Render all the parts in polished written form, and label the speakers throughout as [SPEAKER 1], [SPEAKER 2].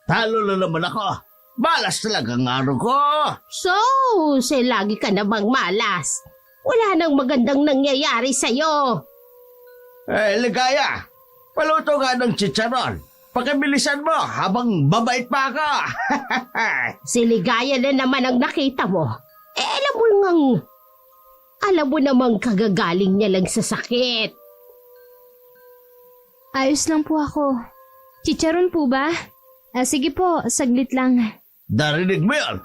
[SPEAKER 1] Talo na naman ako. Malas talaga ang araw ko.
[SPEAKER 2] Lagi ka namang malas. Wala nang magandang nangyayari sa'yo.
[SPEAKER 1] Ligaya, paluto nga ng chicharon. Pakibilisan mo habang babait pa ako.
[SPEAKER 2] Si Ligaya na naman ang nakita mo. Alam mo namang kagagaling niya lang sa sakit.
[SPEAKER 3] Ayos lang po ako. Chicharon po ba? Sige po, saglit lang.
[SPEAKER 1] Narinig mo yun?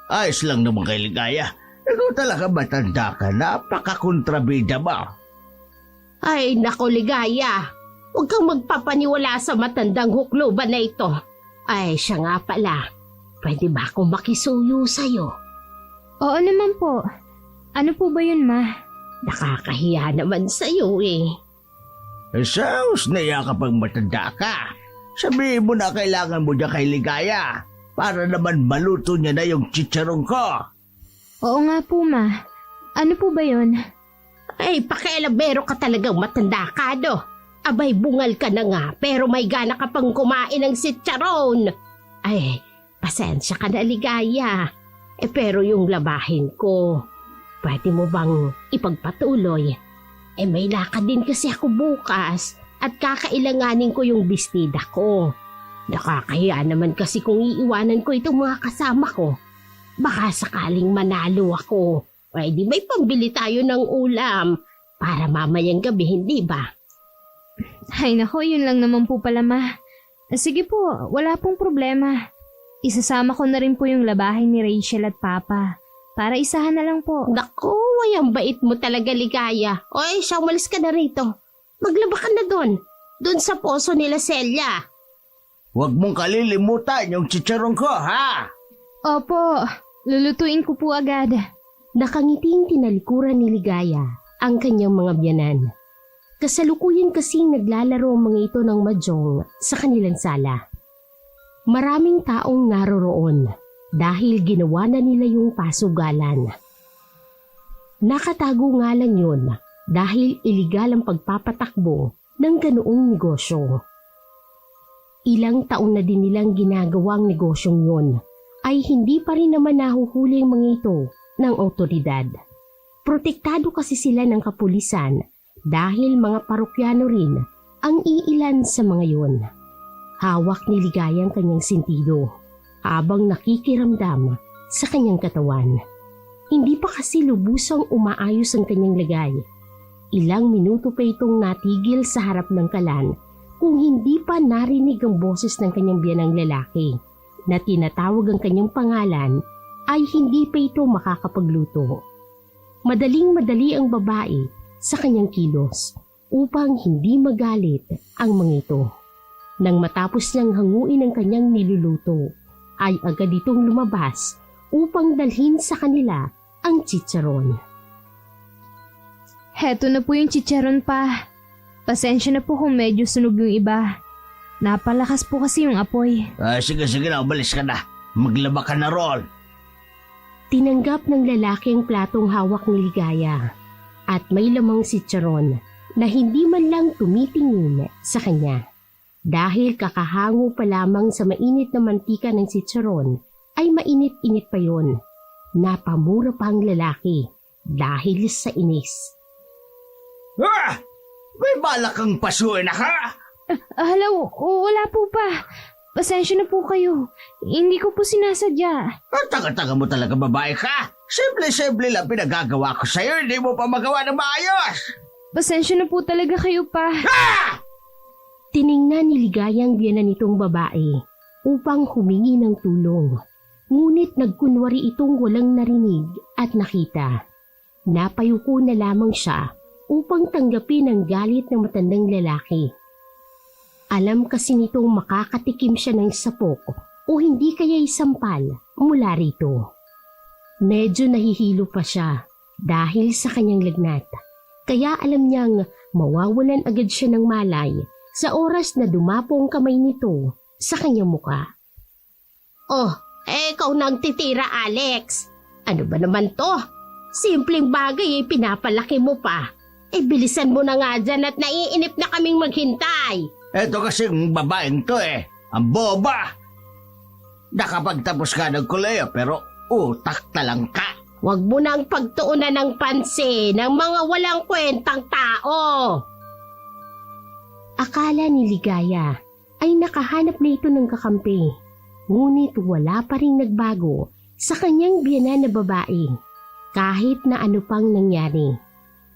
[SPEAKER 1] Ayos lang naman kay Ligaya. Ikaw talaga matanda ka, napaka-kontrabida mo.
[SPEAKER 2] Ay, nako Ligaya. Huwag kang magpapaniwala sa matandang hukluban na ito. Ay, siya nga pala. Pwede ba akong makisuyo sa'yo?
[SPEAKER 3] Oo naman po. Ano po ba yun, Ma?
[SPEAKER 2] Nakakahiya naman sa'yo eh.
[SPEAKER 1] Saus na iya kapag matanda ka. Sabihin mo na kailangan mo dyan kay Ligaya para naman maluto niya na yung chicharon ko.
[SPEAKER 3] Oo nga po, Ma. Ano po ba yun?
[SPEAKER 2] Ay, pakialabero ka talagang matanda ka, no? Abay, bungal ka na nga, pero may gana ka pang kumain ng chicharon. Ay, pasensya ka na, Ligaya. Pero yung labahin ko, pwede mo bang ipagpatuloy? May lakad din kasi ako bukas at kakailanganin ko yung bestida ko. Nakakahiya naman kasi kung iiwanan ko itong mga kasama ko. Baka sakaling manalo ako. Di may pambili tayo ng ulam para mamayang gabi, hindi ba?
[SPEAKER 3] Ay nako, yun lang naman po pala, Ma. Sige po, wala pong problema. Isasama ko na rin po yung labahin ni Rachel at Papa. Para isahan na lang po.
[SPEAKER 2] Naku, ang bait mo talaga, Ligaya. Siya, umalis ka na rito. Maglaba ka na doon. Doon sa poso nila Celia.
[SPEAKER 1] Huwag mong kalilimutan yung chicharon ko, ha?
[SPEAKER 3] Opo, lulutuin ko po agad.
[SPEAKER 2] Nakangiting tinalikuran ni Ligaya ang kanyang mga biyanan. Kasalukuyan kasing naglalaro ang mga ito ng mahjong sa kanilang sala. Maraming taong naroroon dahil ginawa na nila yung pasugalan. Nakatago nga lang yun dahil iligal ang pagpapatakbo ng ganoong negosyo. Ilang taon na din nilang ginagawang negosyong yun ay hindi pa rin naman nahuhuli ang mga ito ng otoridad. Protektado kasi sila ng kapulisan dahil mga parokyano rin ang iilan sa mga yun. Hawak ni Ligaya ang kanyang sentido habang nakikiramdam sa kanyang katawan. Hindi pa kasi lubusang umaayos ang kanyang lagay. Ilang minuto pa itong natigil sa harap ng kalan kung hindi pa narinig ang boses ng kanyang biyanang lalaki na tinatawag ang kanyang pangalan ay hindi pa ito makakapagluto. Madaling-madali ang babae sa kanyang kilos upang hindi magalit ang mga ito. Nang matapos niyang hanguin ang kanyang niluluto, ay agad itong lumabas upang dalhin sa kanila ang chicharon.
[SPEAKER 3] Heto na po yung chicharon, Pa. Pasensya na po kung medyo sunog yung iba. Napalakas po kasi yung apoy.
[SPEAKER 1] Sige na, umalis ka na. Maglaba ka na roon.
[SPEAKER 2] Tinanggap ng lalaki ang platong hawak ni Ligaya at may lamang chicharon na hindi man lang tumitingin sa kanya. Dahil kakahango pa lamang sa mainit na mantika ng chicharon ay mainit-init pa yon. Napamura pa ang lalaki dahil sa inis.
[SPEAKER 1] May balak kang pasuin na ka?
[SPEAKER 3] Hello, wala po, Pa. Pasensya na po kayo. Hindi ko po sinasadya.
[SPEAKER 1] Taga-taga mo talaga, babae ka. Simple-simple lang pinagagawa ko sa'yo. Hindi mo pa magawa ng maayos.
[SPEAKER 3] Pasensya na po talaga kayo, Pa.
[SPEAKER 2] Tiningnan ni Ligaya ang biyanan nitong babae upang humingi ng tulong. Ngunit nagkunwari itong walang narinig at nakita. Napayuko na lamang siya upang tanggapin ang galit ng matandang lalaki. Alam kasi nitong makakatikim siya ng sapok o hindi kaya isampal mula rito. Medyo nahihilo pa siya dahil sa kanyang lagnat. Kaya alam niyang mawawalan agad siya ng malay sa oras na dumapo ang kamay nito sa kanyang muka. Ikaw nagtitira, Alex. Ano ba naman to? Simpleng bagay pinapalaki mo pa. Bilisan mo na nga dyan at naiinip na kaming maghintay.
[SPEAKER 1] Eto kasing babaeng to Ang boba. nakapagtapos ka ng kuleyo pero utak talang ka.
[SPEAKER 2] Huwag mo nang pagtuunan ng pansin ng mga walang kwentang tao. Akala ni Ligaya ay nakahanap na ito ng kakampi. Ngunit wala pa ring nagbago sa kanyang biyenan na babae. Kahit na ano pang nangyari.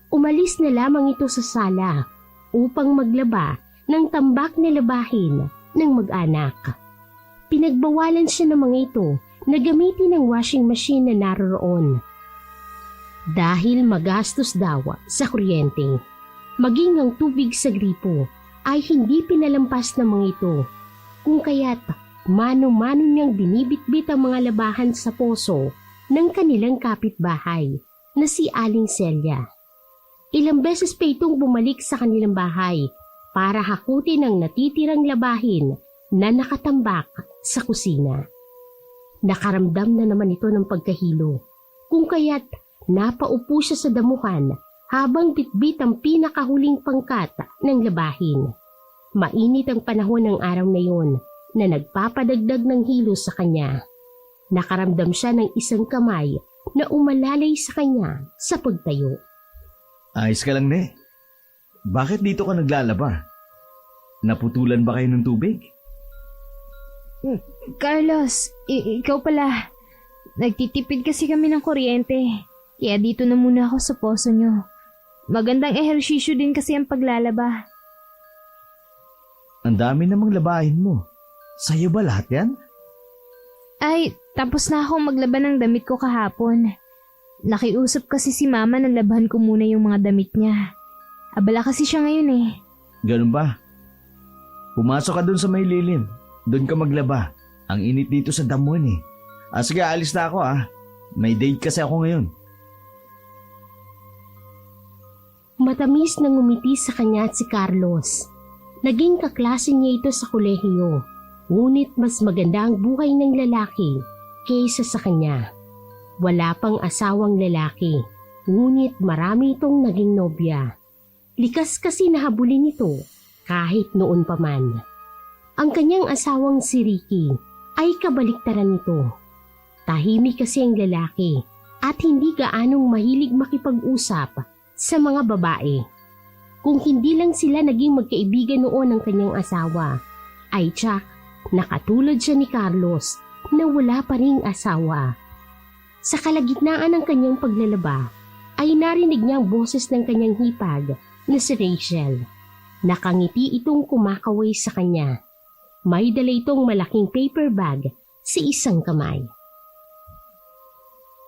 [SPEAKER 2] Umalis na lamang ito sa sala upang maglaba ng tambak na labahin ng mag-anak. Pinagbawalan siya ng mga ito na gamitin ang washing machine na naroroon. Dahil magastos daw sa kuryente, maging ang tubig sa gripo ay hindi pinalampas ng mga ito, kung kaya't mano-mano niyang binibitbit ang mga labahan sa poso ng kanilang kapitbahay na si Aling Celia. Ilang beses pa itong bumalik sa kanilang bahay para hakutin ang natitirang labahin na nakatambak sa kusina. Nakaramdam na naman ito ng pagkahilo, kung kaya't napaupo siya sa damuhan habang bitbit ang pinakahuling pangkat ng labahin. Mainit ang panahon ng araw na yon na nagpapadagdag ng hilo sa kanya. Nakaramdam siya ng isang kamay na umalalay sa kanya sa pagtayo.
[SPEAKER 1] Ayos ka lang, ne. Bakit dito ka naglalaba? Naputulan ba kayo ng tubig?
[SPEAKER 3] Carlos, ikaw pala. Nagtitipid kasi kami ng kuryente. Kaya dito na muna ako sa poso nyo. Magandang ehersisyo din kasi ang paglalaba.
[SPEAKER 1] Ang dami namang labahin mo. Sa'yo ba lahat yan?
[SPEAKER 3] Ay, tapos na akong maglaba ng damit ko kahapon. Nakiusap kasi si mama na labahan ko muna yung mga damit niya. Abala kasi siya ngayon eh.
[SPEAKER 1] Ganun ba? Pumasok ka dun sa may lilim. Doon ka maglaba. Ang init dito sa damuhan eh. Sige, alis na ako ah. May date kasi ako ngayon.
[SPEAKER 2] Matamis na ngumiti sa kanya si Carlos. Naging kaklase niya ito sa kolehiyo. Ngunit mas maganda ang buhay ng lalaki kaysa sa kanya. Wala pang asawang lalaki. Ngunit marami itong naging nobya. Likas kasi nahabulin ito kahit noon pa man. Ang kanyang asawang si Ricky ay kabaliktaran nito. Tahimik kasi ang lalaki at hindi gaanong mahilig makipag-usap sa mga babae. Kung hindi lang sila naging magkaibigan noon ng kanyang asawa, ay tsak nakatulad siya ni Carlos na wala pa ring asawa. Sa kalagitnaan ng kanyang paglalaba, ay narinig niya ang boses ng kanyang hipag na si Rachel. Nakangiti itong kumakaway sa kanya. May dala itong malaking paper bag sa isang kamay.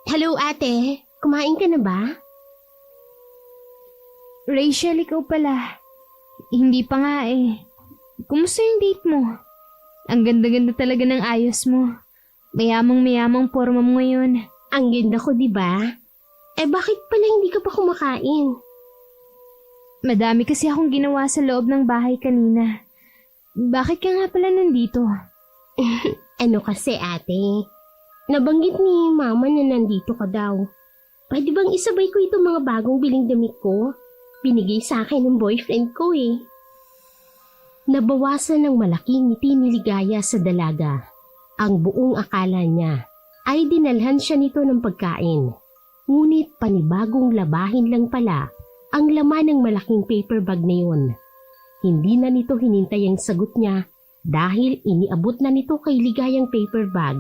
[SPEAKER 2] Hello ate, kumain ka na ba?
[SPEAKER 3] Rachel, ikaw pala. Hindi pa nga eh. Kumusta yung date mo? Ang ganda-ganda talaga ng ayos mo. Mayamang-mayamang forma mo ngayon.
[SPEAKER 2] Ang ganda ko, di ba? Bakit pala hindi ka pa kumakain?
[SPEAKER 3] Madami kasi akong ginawa sa loob ng bahay kanina. Bakit ka nga pala nandito?
[SPEAKER 2] Ano kasi ate? Nabanggit ni mama na nandito ka daw. Pwede bang isabay ko itong mga bagong biling damit ko? Binigay sa akin ng boyfriend ko eh. Nabawasan ng malaking ngiti ni Ligaya sa dalaga. Ang buong akala niya ay dinalhan siya nito ng pagkain. Ngunit panibagong labahin lang pala ang laman ng malaking paper bag na yun. Hindi na nito hinintay ang sagot niya dahil iniabot na nito kay Ligayang paper bag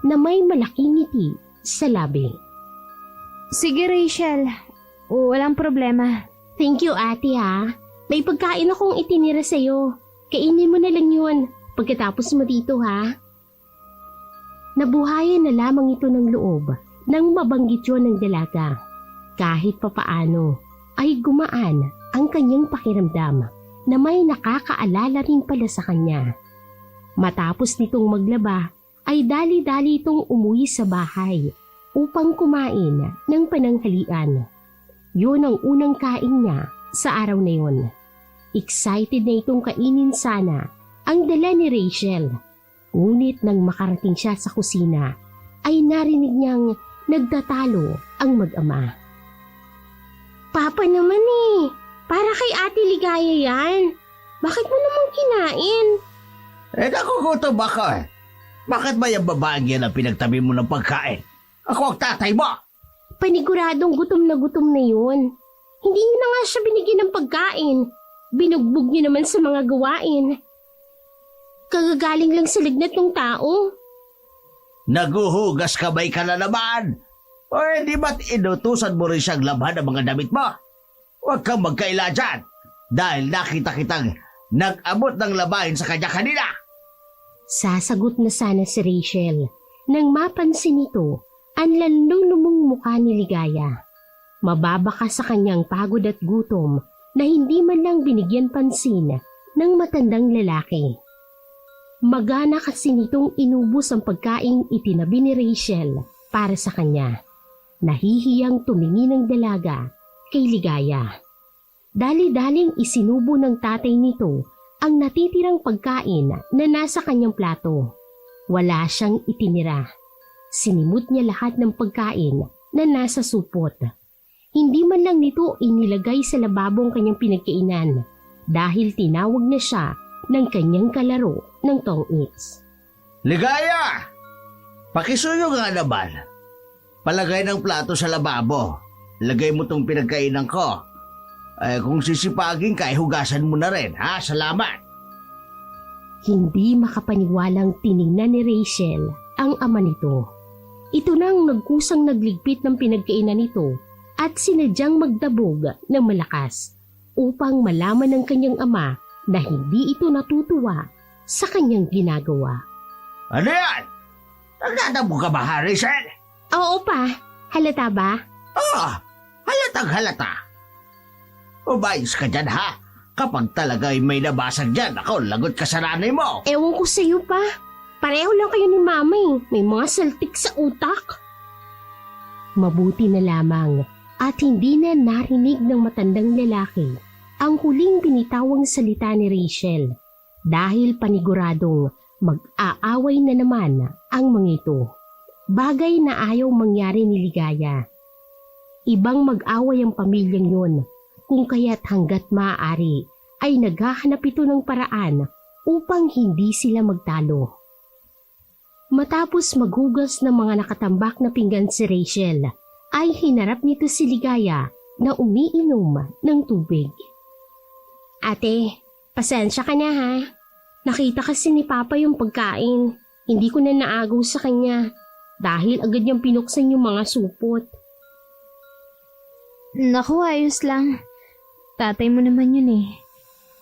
[SPEAKER 2] na may malaking ngiti sa labi.
[SPEAKER 3] Sige Rachel, walang problema.
[SPEAKER 2] Thank you ate ha. May pagkain akong itinira sa'yo. Kainin mo na lang yun pagkatapos mo dito ha. Nabuhayan na lamang ito ng loob nang mabanggit yun ng dalaga. Kahit papaano ay gumaan ang kanyang pakiramdam na may nakakaalala rin pala sa kanya. Matapos nitong maglaba ay dali-dali itong umuwi sa bahay upang kumain ng pananghalian. Yun ang unang kain niya sa araw na yun. Excited na itong kainin sana ang dala ni Rachel. Ngunit nang makarating siya sa kusina, ay narinig niyang nagtatalo ang mag-ama. Papa naman eh, para kay Ate Ligaya yan. Bakit mo naman kinain?
[SPEAKER 1] Nakukutob ako eh. Bakit ba yung babaeng yan ang pinagtabi mo ng pagkain? Ako ang tatay mo!
[SPEAKER 2] Paniguradong gutom na yun. Hindi niyo na nga siya binigyan ng pagkain. Binugbog niyo naman sa mga gawain. Kagagaling lang sa lagnat ng tao.
[SPEAKER 1] Naguhugas kamay ka na naman! O di ba't inutusan mo rin siyang labhan ang mga damit mo? Huwag kang magkaila dyan dahil nakita kitang nag-abot ng labahin sa kanya kanina.
[SPEAKER 2] Sasagot na sana si Rachel nang mapansin nito ang lanlulumong mukha ni Ligaya. Mababa ka sa kanyang pagod at gutom na hindi man lang binigyan pansin ng matandang lalaki. Magana kasi nitong inubos ang pagkaing itinabi ni Rachel para sa kanya. Nahihiyang tumingin ng dalaga kay Ligaya. Dali-daling isinubo ng tatay nito ang natitirang pagkain na nasa kanyang plato. Wala siyang itinira. Sinimot niya lahat ng pagkain na nasa supot. Hindi man lang nito inilagay sa lababong kanyang pinagkainan dahil tinawag na siya ng kanyang kalaro ng tong-its.
[SPEAKER 1] Ligaya! Pakisuyo nga naman. Palagay ng plato sa lababo. Lagay mo tong pinagkainan ko. Kung sisipagin ka, hugasan mo na rin, ha? Salamat!
[SPEAKER 2] Hindi makapaniwalang tiningnan ni Rachel ang ama nito. Ito nang nagkusang nagligpit ng pinagkainan nito at sinadyang magdabog ng malakas upang malaman ng kanyang ama na hindi ito natutuwa sa kanyang ginagawa.
[SPEAKER 1] Ano yan? Nagdadabog ka ba, ha, Rachel?
[SPEAKER 2] Oo pa, halata ba?
[SPEAKER 1] Halatang halata. Umayos ka dyan, ha? Kapag talaga ay may nabasag dyan, ako, lagot ka sa nanay mo.
[SPEAKER 2] Ewan ko sa'yo pa. Pareho lang kayo ni mama eh. May mga saltik sa utak. Mabuti na lamang at hindi na narinig ng matandang lalaki ang huling binitawang salita ni Rachel dahil paniguradong mag-aaway na naman ang mga ito. Bagay na ayaw mangyari ni Ligaya. Ibang mag-away ang pamilyang yun, kung kaya't hanggat maaari ay naghahanap ito ng paraan upang hindi sila magtalo. Matapos maghugas ng mga nakatambak na pinggan si Rachel, ay hinarap nito si Ligaya na umiinom ng tubig. Ate, pasensya ka na ha. Nakita kasi ni Papa yung pagkain. Hindi ko na naagaw sa kanya. Dahil agad niyang pinuksan yung mga supot.
[SPEAKER 3] Naku, ayos lang. Tatay mo naman yun eh.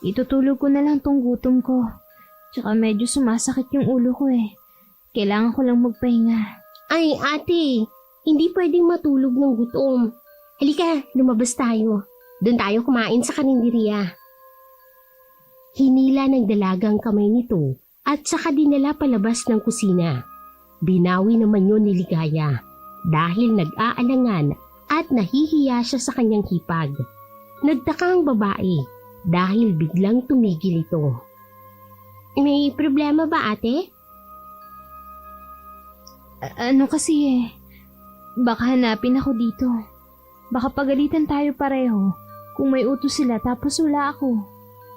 [SPEAKER 3] Itutulog ko na lang tong gutom ko. Tsaka medyo sumasakit yung ulo ko eh. Kailangan ko lang magpahinga.
[SPEAKER 2] Ay, ate, hindi pwedeng matulog ng gutom. Halika, lumabas tayo. Doon tayo kumain sa karinderiya. Hinila ng dalagang kamay nito at saka dinala palabas ng kusina. Binawi naman yun ni Ligaya dahil nag-aalangan at nahihiya siya sa kanyang hipag. Nagtaka ang babae dahil biglang tumigil ito. May problema ba, ate?
[SPEAKER 3] Ano kasi eh. Baka hanapin ako dito. Baka pagalitan tayo pareho kung may utos sila tapos wala ako.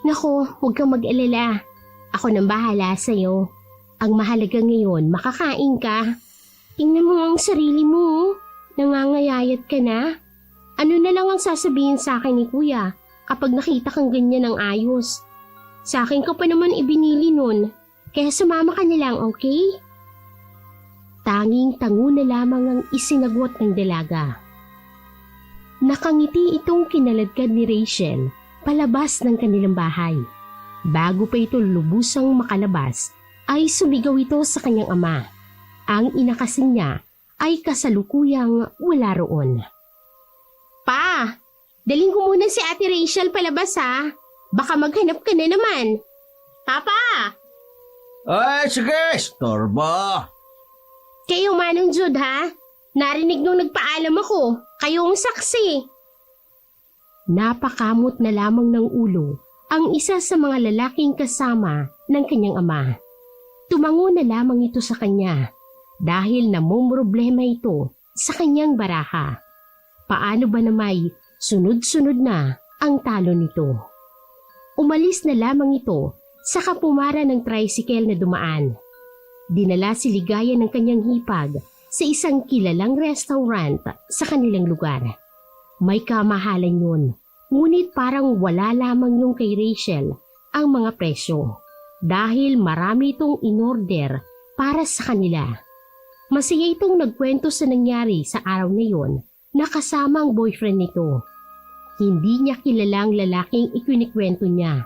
[SPEAKER 2] Naku, huwag kang mag-alala. Ako nang bahala sa'yo. Ang mahalaga ngayon, makakain ka. Tingnan mo ang sarili mo. Nangangayayat ka na. Ano na lang ang sasabihin sa akin ni Kuya kapag nakita kang ganyan ng ayos? Sa akin ka pa naman ibinili nun. Kaya sumama ka na lang, okay? Tanging-tango na lamang ang isinagwat ng dalaga. Nakangiti itong kinaladkad ni Rachel palabas ng kanilang bahay. Bago pa ito lubusang makalabas, ay sumigaw ito sa kanyang ama. Ang ina kasi niya ay kasalukuyang wala roon. Pa, daling ko muna si Ate Rachel palabas ha. Baka maghanap ka na naman. Papa!
[SPEAKER 1] Ay, sige, storbo.
[SPEAKER 2] Kayo Manong Jude ha? Narinig nung nagpaalam ako. Kayo ang saksi. Napakamot na lamang ng ulo ang isa sa mga lalaking kasama ng kanyang ama. Tumango na lamang ito sa kanya dahil namumroblema ito sa kanyang baraha. Paano ba na may sunod-sunod na ang talo nito? Umalis na lamang ito sa kapumara ng tricycle na dumaan. dinala si Ligaya ng kanyang hipag sa isang kilalang restaurant sa kanilang lugar. May kamahalan yun, ngunit parang wala lamang yung kay Rachel ang mga presyo dahil marami itong inorder para sa kanila. Masaya itong nagkwento sa nangyari sa araw na yon na kasama ang boyfriend nito. Hindi niya kilalang lalaking ikinikwento niya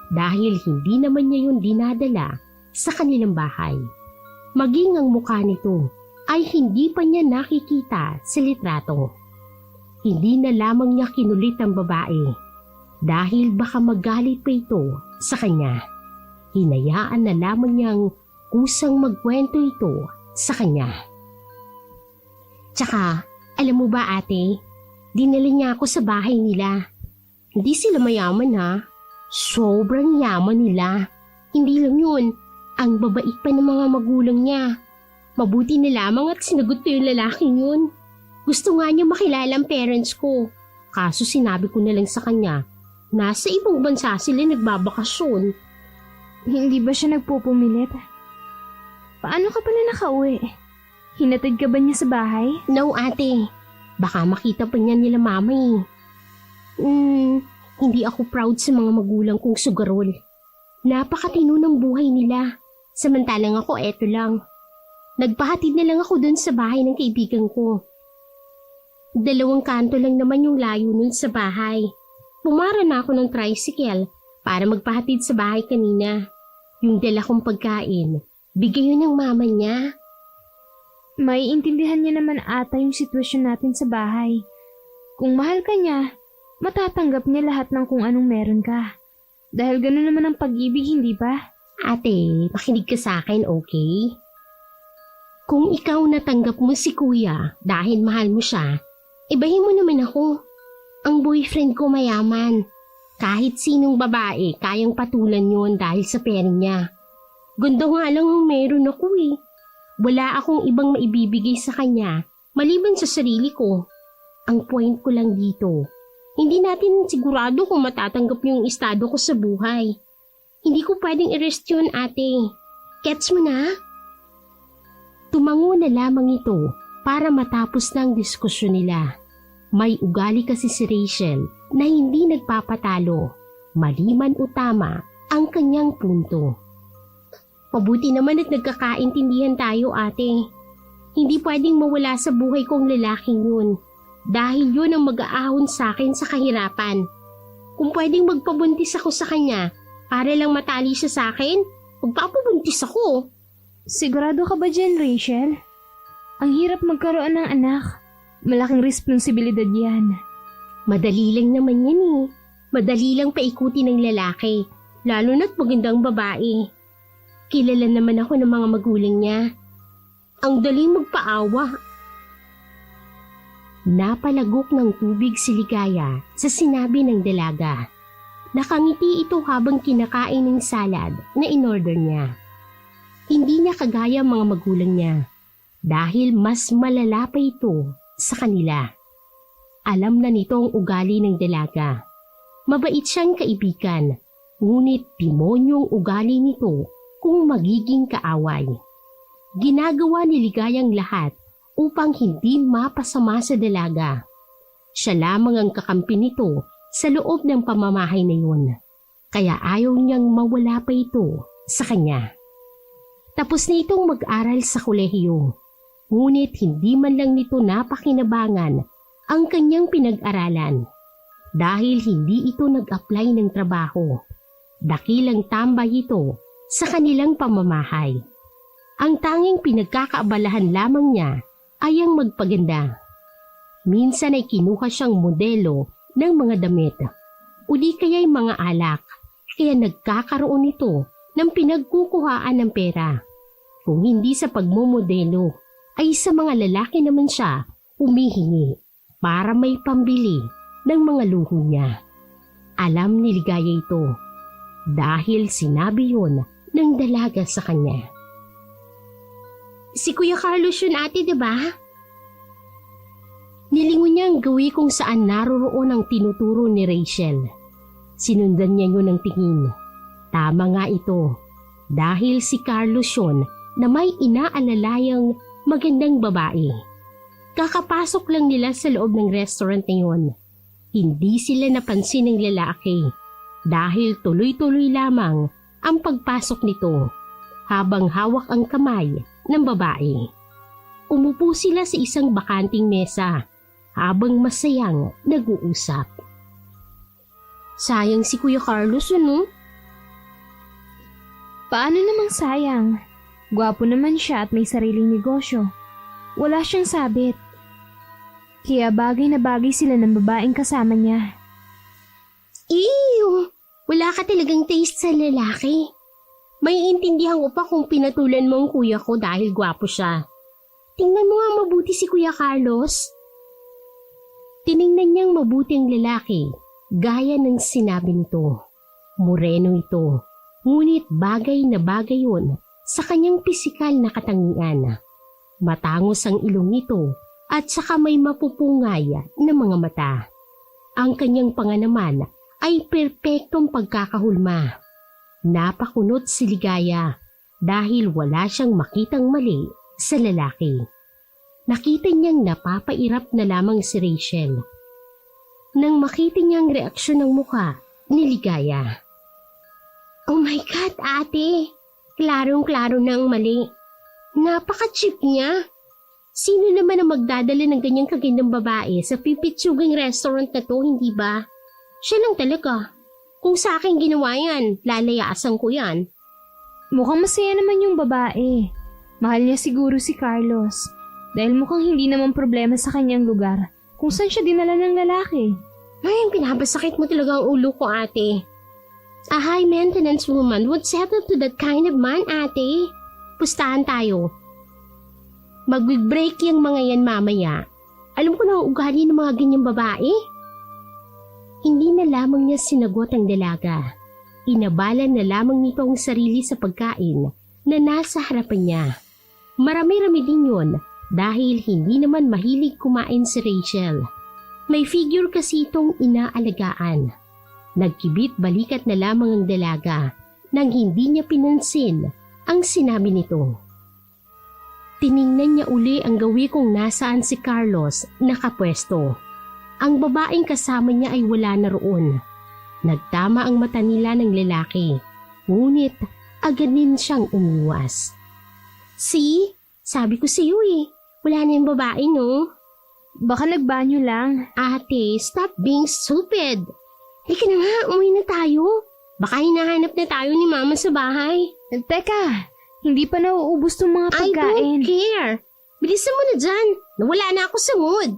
[SPEAKER 2] dahil hindi naman niya yun dinadala sa kanilang bahay. Maging ang mukha nito ay hindi pa niya nakikita sa litrato. Hindi na lamang niya kinulit ang babae dahil baka magalit pa ito sa kanya. Hinayaan na lamang niyang kusang magkwento ito sa kanya. Tsaka, alam mo ba ate, dinala niya ako sa bahay nila. Hindi sila mayaman ha. Sobrang yaman nila. Hindi lang yun, ang babait pa ng mga magulang niya. Mabuti na lamang at sinagot ko yung lalaking yun. Gusto nga niya makilala ang parents ko. Kaso sinabi ko na lang sa kanya, nasa ibang bansa sila nagbabakasyon.
[SPEAKER 3] Hindi ba siya nagpupumilit? Paano ka pala nakauwi? Hinatid ka ba niya sa bahay?
[SPEAKER 2] No ate, baka makita pa niya nila mama eh. Hindi ako proud sa mga magulang kong sugarol. Napakatino ng buhay nila. Samantalang ako eto lang. Nagpahatid na lang ako dun sa bahay ng kaibigan ko. 2 kanto lang naman yung layo nun sa bahay. Pumara na ako ng tricycle para magpahatid sa bahay kanina. Yung dala kong pagkain, bigay yun ng mama niya.
[SPEAKER 3] May intindihan niya naman ata yung sitwasyon natin sa bahay. Kung mahal ka niya, matatanggap niya lahat ng kung anong meron ka. Dahil gano'n naman ang pag-ibig, hindi ba?
[SPEAKER 2] Ate, makinig ka sa akin, okay? Kung ikaw natanggap mo si kuya dahil mahal mo siya, ibahin mo naman ako. Ang boyfriend ko mayaman. Kahit sinong babae, kayang patulan yon dahil sa pera niya. Ganda nga lang ang meron ako eh. Wala akong ibang maibibigay sa kanya, maliban sa sarili ko. Ang point ko lang dito, hindi natin sigurado kung matatanggap yung estado ko sa buhay. Hindi ko pwedeng i-rest yun, ate. Gets mo na? Tumango na lamang ito para matapos na ang diskusyon nila. May ugali kasi si Rachel na hindi nagpapatalo, maliman o tama ang kanyang punto. Mabuti naman at nagkakaintindihan tayo, ate. Hindi pwedeng mawala sa buhay kong lalaking yun dahil yun ang mag-aahon sa akin sa kahirapan. Kung pwedeng magpabuntis ako sa kanya para lang matali siya sa akin, magpapabuntis ako.
[SPEAKER 3] Sigurado ka ba dyan, Rachel? Ang hirap magkaroon ng anak. Malaking responsibilidad yan.
[SPEAKER 2] Madali lang naman yan eh. Madali lang paikuti ng lalaki, lalo na't magandang babae. Kilala naman ako ng mga magulang niya. Ang daling magpaawa. Napalagok ng tubig si Ligaya sa sinabi ng dalaga. Nakangiti ito habang kinakain ng salad na inorder niya. Hindi niya kagaya mga magulang niya dahil mas malala pa ito sa kanila. Alam na nito ang ugali ng dalaga. Mabait siyang kaibigan, ngunit demonyong ugali nito kung magiging kaaway. Ginagawa ni Ligayang lahat upang hindi mapasama sa dalaga. Siya lamang ang kakampi nito sa loob ng pamamahay na yun, kaya ayaw niyang mawala pa ito sa kanya. Tapos na itong mag-aral sa kolehiyo, ngunit hindi man lang nito napakinabangan ang kanyang pinag-aralan dahil hindi ito nag-apply ng trabaho. Dakilang tambay ito sa kanilang pamamahay. Ang tanging pinagkakaabalahan lamang niya ay ang magpaganda. Minsan ay kinuha siyang modelo ng mga damit o di kaya'y mga alak, kaya nagkakaroon ito ng pinagkukuhaan ng pera. Kung hindi sa pagmomodelo, ay sa mga lalaki naman siya humihingi para may pambili ng mga luho niya. Alam ni Ligaya ito dahil sinabi yun ng dalaga sa kanya. Si Kuya Carlos yun ate, diba? Nilingon niya ang gawi kung saan naroroon ang tinuturo ni Rachel. Sinundan niya yun ng tingin. Tama nga ito dahil si Carlos yun na may inaalalayang magandang babae. Kakapasok lang nila sa loob ng restaurant na yun. Hindi sila napansin ng lalaki dahil tuloy-tuloy lamang ang pagpasok nito habang hawak ang kamay ng babae. Umupo sila sa isang bakanting mesa habang masayang nag-uusap. Sayang si Kuya Carlos, ano?
[SPEAKER 3] Paano namang sayang? Gwapo naman siya at may sariling negosyo. Wala siyang sabit. Kaya bagay na bagay sila ng babaeng kasama niya.
[SPEAKER 2] Ew! Wala ka talagang taste sa lalaki. May intindihan ko pa kung pinatulan mo ang kuya ko dahil gwapo siya. Tingnan mo nga mabuti si Kuya Carlos. Tiningnan niyang mabuti ang lalaki, gaya ng sinabi nito. Moreno ito, ngunit bagay na bagay yun sa kanyang pisikal na katangian. Matangos ang ilong nito at saka may mapupungay na mga mata. Ang kanyang panga naman ay perpektong pagkakahulma. Napakunot si Ligaya dahil wala siyang makitang mali sa lalaki. Nakita niyang napapairap na lamang si Rachel. Nang makita niyang reaksyon ng mukha ni Ligaya. Oh my God, ate! Klarong-klaro na ang mali. Napaka-cheap niya. Sino naman ang magdadala ng ganyang kagandang babae sa pipitsugang restaurant na to, hindi ba? Siya lang talaga. Kung sa akin ginawa yan, lalayasan ko yan.
[SPEAKER 3] Mukhang masaya naman yung babae. Mahal niya siguro si Carlos. Dahil mukhang hindi naman problema sa kanyang lugar kung saan siya dinala ng lalaki.
[SPEAKER 2] Ay, pinapasakit mo talaga ang ulo ko, ate. A high maintenance woman would settle to that kind of man, ate. Pustahan tayo. Mag-break yung mga yan mamaya. Alam ko na ang ugali ng mga ganyang babae. Hindi na lamang niya sinagot ang dalaga. Inabalan na lamang nito ang sarili sa pagkain na nasa harapan niya. Marami-rami din yun dahil hindi naman mahilig kumain si Rachel. May figure kasi itong inaalagaan. Nagkibit balikat na lamang ang dalaga nang hindi niya pinansin ang sinabi nito. Tiningnan niya uli ang gawi kung nasaan si Carlos nakapwesto. Ang babaeng kasama niya ay wala na roon. Nagtama ang mata nila ng lalaki, ngunit agad din siyang umiwas. See? Sabi ko sa iyo wala na yung babae, no?
[SPEAKER 3] Baka nagbanyo lang.
[SPEAKER 2] Ate, stop being stupid. Halika na nga, umuwi na tayo. Baka hinahanap na tayo ni Mama sa bahay.
[SPEAKER 3] Teka, hindi pa nauubos tong mga pagkain.
[SPEAKER 2] I don't care. Bilisan mo na dyan. Nawala na ako sa mood.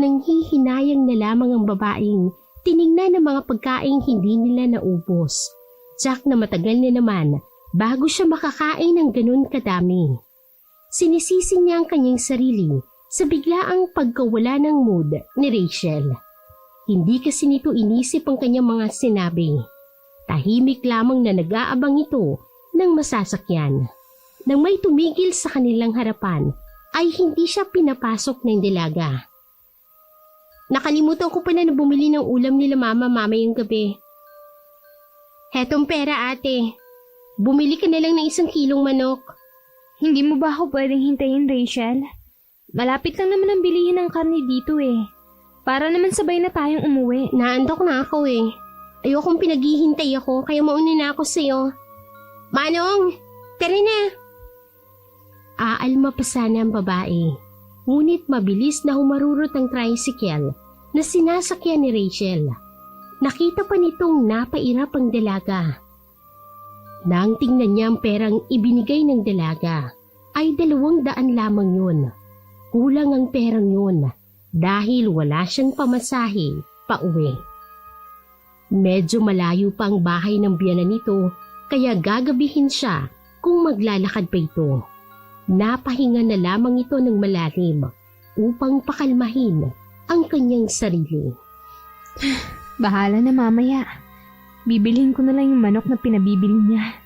[SPEAKER 2] Nanghihinayang na lamang ang babaeng tiningnan ng mga pagkaing hindi nila naubos. Jack na matagal na naman bago siya makakain ng ganun kadami. Sinisisi niya ang kanyang sarili sa biglaang pagkawala ng mood ni Rachel. Hindi kasi nito inisip ang kanyang mga sinabi. Tahimik lamang na nag-aabang ito ng masasakyan. Nang may tumigil sa kanilang harapan ay hindi siya pinapasok ng dalaga. Nakalimutan ko pala na bumili ng ulam nila mama mamayang gabi. Hetong pera, ate. Bumili ka na lang ng 1 kilong manok.
[SPEAKER 3] Hindi mo ba ako pwedeng hintayin, Rachel? Malapit lang naman ang bilihin ng karne dito Para naman sabay na tayong umuwi.
[SPEAKER 2] Naandok na ako Ayokong pinaghihintay ako kaya mauna na ako sa'yo. Manong! Tara na! Aalma pa sana ang babae. Ngunit mabilis na humarurot ang tricycle na sinasakyan ni Rachel. Nakita pa nitong napairap ang dalaga. Nang tingnan niya ang perang ibinigay ng dalaga, ay 200 lamang yun. Kulang ang perang yun dahil wala siyang pamasahe pauwi. Medyo malayo pa ang bahay ng biyanan nito kaya gagabihin siya kung maglalakad pa ito. Napahinga na lamang ito ng malalim upang pakalmahin ang kanyang sarili.
[SPEAKER 3] Bahala na mamaya. Bibilhin ko na lang yung manok na pinabibili niya.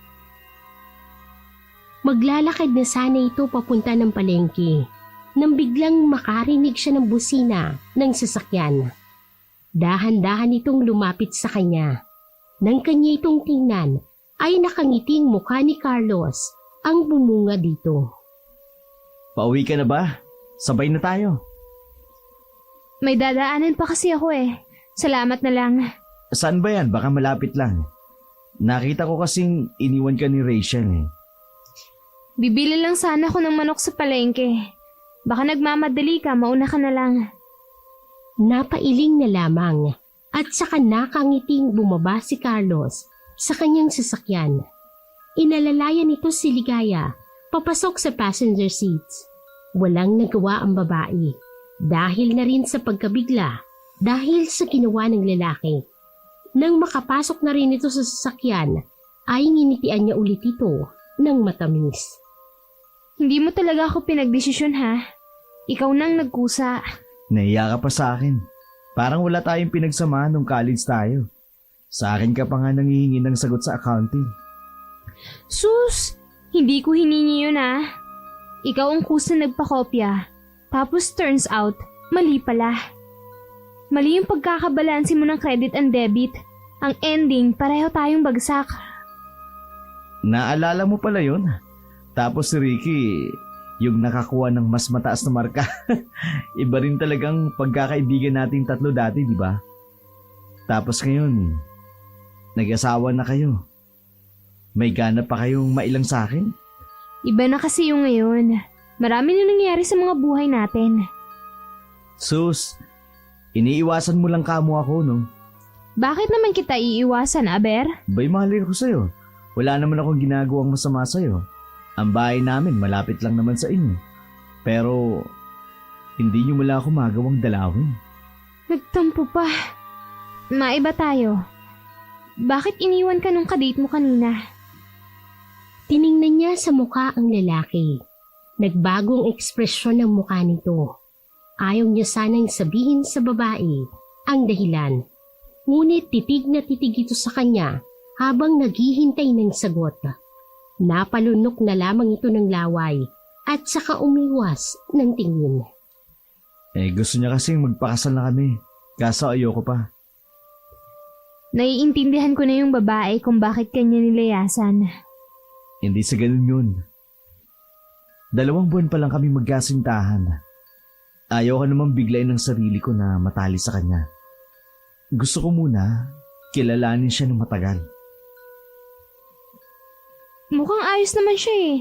[SPEAKER 2] Maglalakad na sana ito papunta ng palengke nang biglang makarinig siya ng busina ng sasakyan. Dahan-dahan itong lumapit sa kanya. Nang kanya itong tingnan ay nakangiting mukha ni Carlos ang bumunga dito.
[SPEAKER 1] Pauwi ka na ba? Sabay na tayo.
[SPEAKER 3] May dadaanan pa kasi ako eh. Salamat na lang.
[SPEAKER 1] Saan ba yan? Baka malapit lang. Nakita ko kasing iniwan ka ni Rachel eh.
[SPEAKER 3] Bibili lang sana ako ng manok sa palengke. Baka nagmamadali ka, mauna ka na lang.
[SPEAKER 2] Napailing na lamang at saka nakangiting bumaba si Carlos sa kanyang sasakyan. Inalalayan nito si Ligaya papasok sa passenger seats. Walang nagawa ang babae dahil na rin sa pagkabigla dahil sa ginawa ng lalaki. Nang makapasok na rin ito sa sasakyan ay nginitian niya ulit ito ng matamis.
[SPEAKER 3] Hindi mo talaga ako pinagdesisyon ha. Ikaw nang nagkusa.
[SPEAKER 1] Naiya ka pa sa akin. Parang wala tayong pinagsamahan nung college tayo. Sa akin ka pa nga nangihingi ng sagot sa accounting.
[SPEAKER 3] Sus! Hindi ko hiningi yun ha. Ikaw ang kusa nagpakopya. Tapos turns out, mali pala. Mali yung pagkakabalansi mo ng credit and debit. Ang ending, pareho tayong bagsak.
[SPEAKER 1] Naalala mo pala yun? Tapos si Ricky, yung nakakuha ng mas mataas na marka. Iba rin talagang pagkakaibigan nating tatlo dati, di ba? Tapos ngayon, nag-asawa na kayo. May gana pa kayong mailang sa akin?
[SPEAKER 3] Iba na kasi yung ngayon. Marami na nangyari sa mga buhay natin.
[SPEAKER 1] Sus, iniiwasan mo lang kamo ako, no?
[SPEAKER 3] Bakit naman kita iiwasan, Aber?
[SPEAKER 1] Bay, mahalin ko sa'yo. Wala naman akong ginagawang masama sa'yo. Ang bahay namin malapit lang naman sa inyo. Pero, hindi niyo mula ako magawang dalawin.
[SPEAKER 3] Nagtampo pa. Maiba tayo. Bakit iniwan ka nung kadate mo kanina?
[SPEAKER 2] Tiningnan niya sa mukha ang lalaki. Nagbagong ekspresyon ng mukha nito. Ayaw niya sanang sabihin sa babae ang dahilan. Ngunit titig na titig ito sa kanya habang naghihintay ng sagot. Napalunok na lamang ito ng laway at saka umiwas ng tingin.
[SPEAKER 1] Gusto niya kasing magpakasal na kami. Kaso ayoko pa.
[SPEAKER 3] Naiintindihan ko na yung babae kung bakit kanya nilayasan.
[SPEAKER 1] Hindi sa ganun yun. 2 buwan pa lang kami magkasintahan. Ayaw ka naman biglayin ng sarili ko na matali sa kanya. Gusto ko muna kilalanin siya ng matagal.
[SPEAKER 3] Mukhang ayos naman siya eh.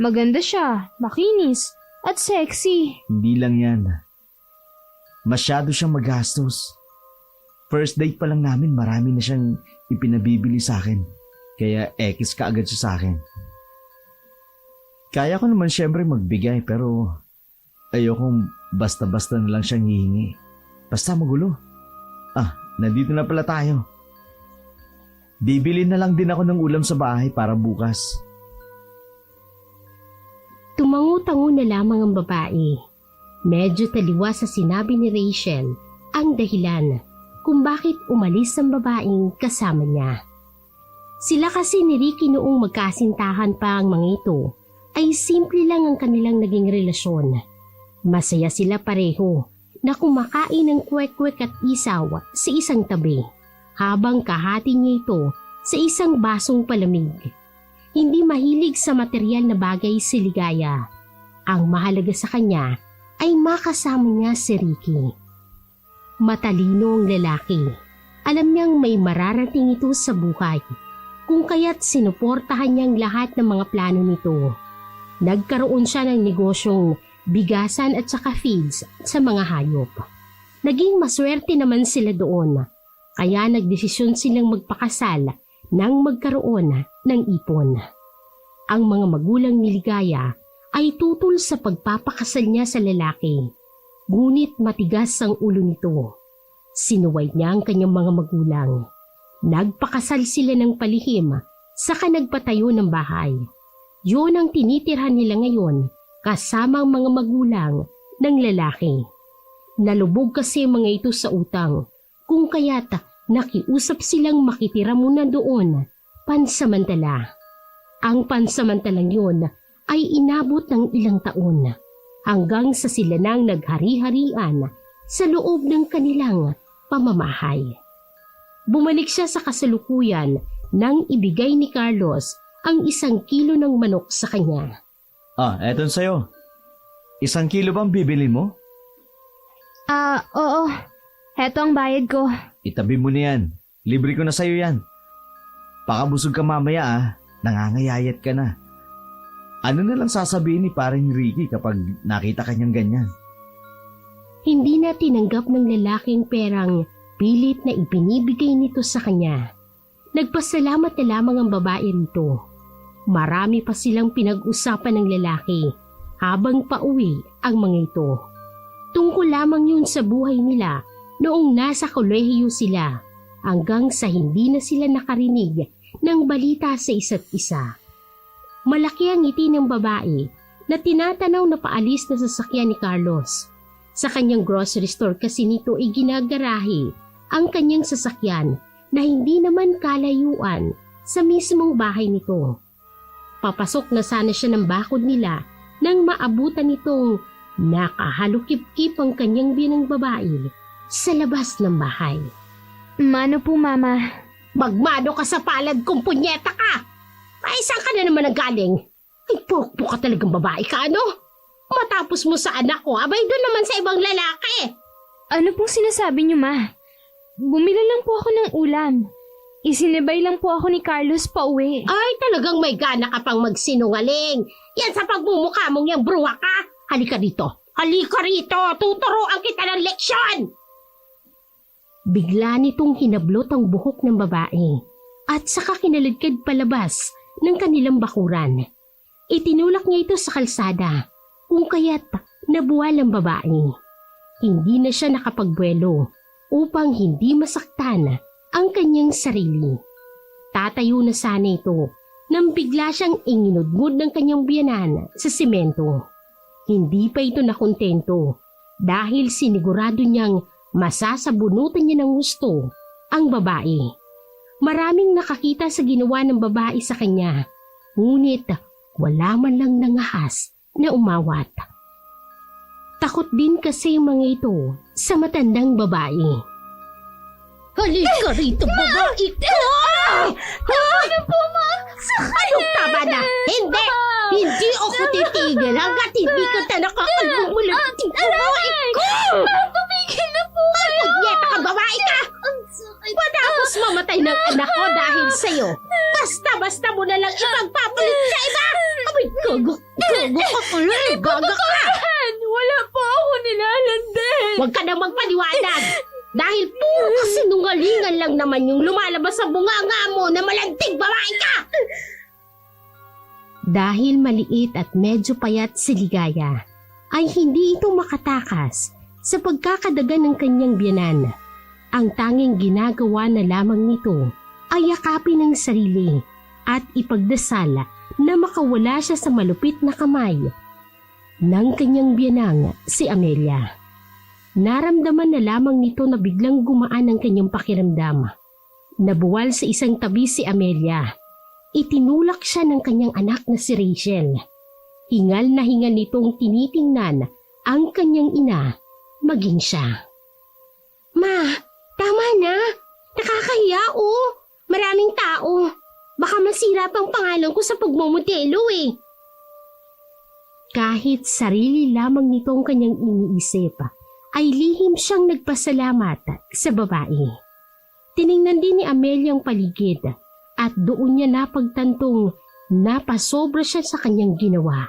[SPEAKER 3] Maganda siya, makinis, at sexy.
[SPEAKER 1] Hindi lang yan. Masyado siyang magastos. First date pa lang namin, marami na siyang ipinabibili sa akin. Kaya ekis ka agad siya sa akin. Kaya ko naman siyempre magbigay pero ayokong basta-basta na lang siyang hihingi. Basta magulo. Nandito na pala tayo. Bibili na lang din ako ng ulam sa bahay para bukas.
[SPEAKER 2] Tumango-tango na lamang ang babae. Medyo taliwa sa sinabi ni Rachel ang dahilan kung bakit umalis ang babaeng kasama niya. Sila kasi ni Ricky noong magkasintahan pa ang mga ito ay simple lang ang kanilang naging relasyon. Masaya sila pareho na kumakain ng kwek-kwek at isaw sa isang tabi habang kahati niya ito sa isang basong palamig. Hindi mahilig sa material na bagay si Ligaya. Ang mahalaga sa kanya ay makasama niya si Ricky. Matalino ang lalaki. Alam niyang may mararating ito sa buhay, kung kaya't sinuportahan niyang lahat ng mga plano nito. Nagkaroon siya ng negosyong bigasan at saka feeds sa mga hayop. Naging maswerte naman sila doon, kaya nagdesisyon silang magpakasal nang magkaroon ng ipon. Ang mga magulang ni Ligaya ay tutol sa pagpapakasal niya sa lalaki, ngunit matigas ang ulo nito. Sinuway niya ang kanyang mga magulang. Nagpakasal sila ng palihim, saka nagpatayo ng bahay. Yun ang tinitirhan nila ngayon kasama ang mga magulang ng lalaki. Nalubog kasi mga ito sa utang, kung kaya't nakiusap silang makitira muna doon pansamantala. Ang pansamantalang yun ay inabot ng ilang taon hanggang sa sila nang naghari-harian sa loob ng kanilang pamamahay. Bumalik siya sa kasalukuyan nang ibigay ni Carlos ang 1 kilo ng manok sa kanya.
[SPEAKER 4] Eton sa'yo. 1 kilo bang bibili mo?
[SPEAKER 3] Oo. Heto ang bayad ko.
[SPEAKER 4] Itabi mo na yan. Libre ko na sa'yo yan. Pakabusog ka mamaya nangangayayat ka na. Ano na lang sasabihin ni paring Ricky kapag nakita kanyang ganyan?
[SPEAKER 2] Hindi na tinanggap ng lalaking perang pilit na ibinibigay nito sa kanya. Nagpasalamat na lamang ang babae rito. Marami pa silang pinag-usapan ng lalaki habang pauwi ang mga ito. Tungkol lamang yun sa buhay nila noong nasa kolehiyo sila hanggang sa hindi na sila nakarinig ng balita sa isa't isa. Malaki ang ngiti ng babae na tinatanaw na paalis na sasakyan ni Carlos. Sa kanyang grocery store kasi nito iginagarahe ang kanyang sasakyan na hindi naman kalayuan sa mismong bahay nito. Papasok na sana siya ng bakod nila nang maabutan nitong nakahalukip-kip ang kanyang biyanang babae sa labas ng bahay.
[SPEAKER 3] Mano po, Mama?
[SPEAKER 2] Magmano ka sa palad kung punyeta ka! Ay, saan ka na naman nanggaling? Ay, pokpok ka talagang babae ka, ano? Matapos mo sa anak ko, abay doon naman sa ibang lalaki.
[SPEAKER 3] Ano pong sinasabi niyo, Ma? Bumili lang po ako ng ulam. Isinibay lang po ako ni Carlos pa uwi.
[SPEAKER 2] Ay, talagang may gana ka pang magsinungaling. Yan sa pagmumukha mong yung bruha ka. Halika dito. Halika rito. Tuturuan kita ng leksyon. Bigla nitong hinablot ang buhok ng babae at saka kinaladkad palabas ng kanilang bakuran. Itinulak niya ito sa kalsada kung kaya't nabuwal ang babae. Hindi na siya nakapagbuelo upang hindi masaktan ang kanyang sarili. Tatayo na sana ito nang bigla siyang inginudngod ng kanyang biyanan sa simento. Hindi pa ito nakontento dahil sinigurado niyang masasabunutan niya ng gusto ang babae. Maraming nakakita sa ginawa ng babae sa kanya, ngunit wala man lang nangahas na umawat. Takot din kasi yung mga ito sa matandang babae. Halika rito, babae ko!
[SPEAKER 3] Ano po, Ma?
[SPEAKER 2] Anong tama na? Hindi! Hindi ako titigil hanggat hindi ka ta nakakagmumulat ng babae ko!
[SPEAKER 3] Tumigil na po kayo!
[SPEAKER 2] Punyeta ka, babae ka! Matapos mamatay ng anak ko dahil sa'yo, basta-basta mo na lang ipagpapalit sa iba! Abay, gago ako lang, gaga ka!
[SPEAKER 3] Wala po ako nilalanden!
[SPEAKER 2] Huwag ka na magpaliwanag! Dahil puro kasinungalingan lang naman yung lumalabas sa bunganga mo na malantig babae ka! Dahil maliit at medyo payat si Ligaya, ay hindi ito makatakas sa pagkakadagan ng kanyang biyanan. Ang tanging ginagawa na lamang nito ay yakapin ang sarili at ipagdasal na makawala siya sa malupit na kamay ng kanyang biyanang si Amelia. Naramdaman na lamang nito na biglang gumaan ang kanyang pakiramdam. Nabuwal sa isang tabi si Amelia. Itinulak siya ng kanyang anak na si Rachel. Hingal na hingal nitong tinitingnan ang kanyang ina, maging siya. Ma, tama na. Nakakahiya Maraming tao. Baka masira pang pangalan ko sa pagmumodelo eh. Kahit sarili lamang nitong kanyang iniisip, ay lihim siyang nagpasalamat sa babae. Tiningnan din ni Amelia ang paligid at doon niya napagtantong napasobra siya sa kanyang ginawa.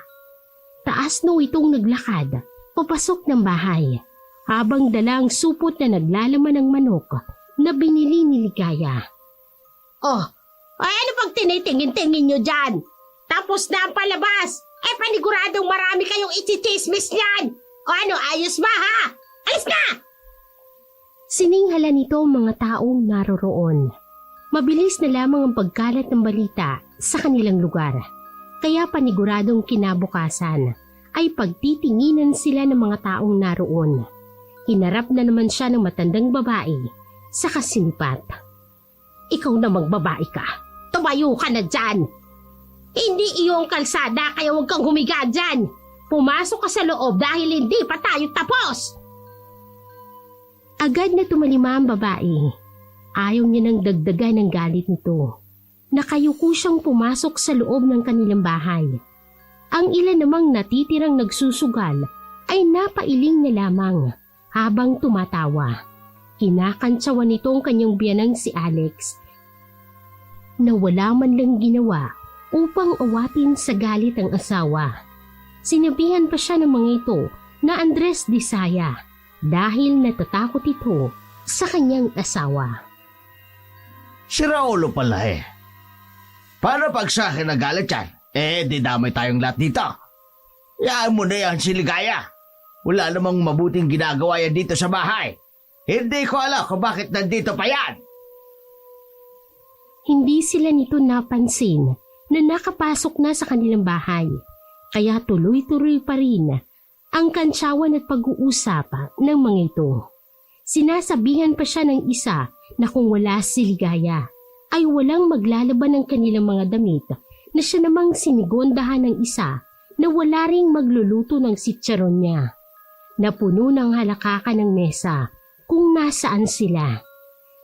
[SPEAKER 2] Taas no itong naglakad papasok ng bahay habang dala ang supot na naglalaman ng manok na binili ni Ligaya. Oh, ay ano pag tinitingin-tingin nyo dyan? Tapos na ang palabas. Paniguradong marami kayong ichichismis niyan. O ano, ayos ba ha? Alis na! Sininghala nito ang mga taong naroroon. Mabilis na lamang ang pagkalat ng balita sa kanilang lugar. Kaya paniguradong kinabukasan ay pagtitinginan sila ng mga taong naroon. Hinarap na naman siya ng matandang babae sa kasinipat. Ikaw namang babae ka. Tumayo ka na dyan! Hindi iyong kalsada kaya huwag kang humiga dyan. Pumasok ka sa loob dahil hindi pa tayo tapos. Agad na tumalima ang babae. Ayaw niya nang dagdagan ng galit nito. nakayuko siyang pumasok sa loob ng kanilang bahay. Ang ilan namang natitirang nagsusugal ay napailing na lamang habang tumatawa. Kinakantsawan nitong kanyang biyanang si Alex na wala man lang ginawa upang awatin sa galit ang asawa. Sinabihan pa siya ng mga ito na Andres Disaya dahil natatakot ito sa kanyang asawa.
[SPEAKER 1] Si Raulo pala eh. Paano pag sa akin nagalit yan? Di damay tayong lahat dito. Yaan mo na yan si Ligaya. Wala namang mabuting ginagawa yan dito sa bahay. Hindi ko alam kung bakit nandito pa yan.
[SPEAKER 2] Hindi sila nito napansin na nakapasok na sa kanilang bahay. Kaya tuloy-tuloy pa rin ang kantsawan at pag-uusap ng mga ito. Sinasabihan pa siya ng isa na kung wala si Ligaya ay walang maglalaban ng kanilang mga damit na siya namang sinigondahan ng isa na wala ring magluluto ng sitsaron niya. Napuno ng halakakan ng mesa kung nasaan sila.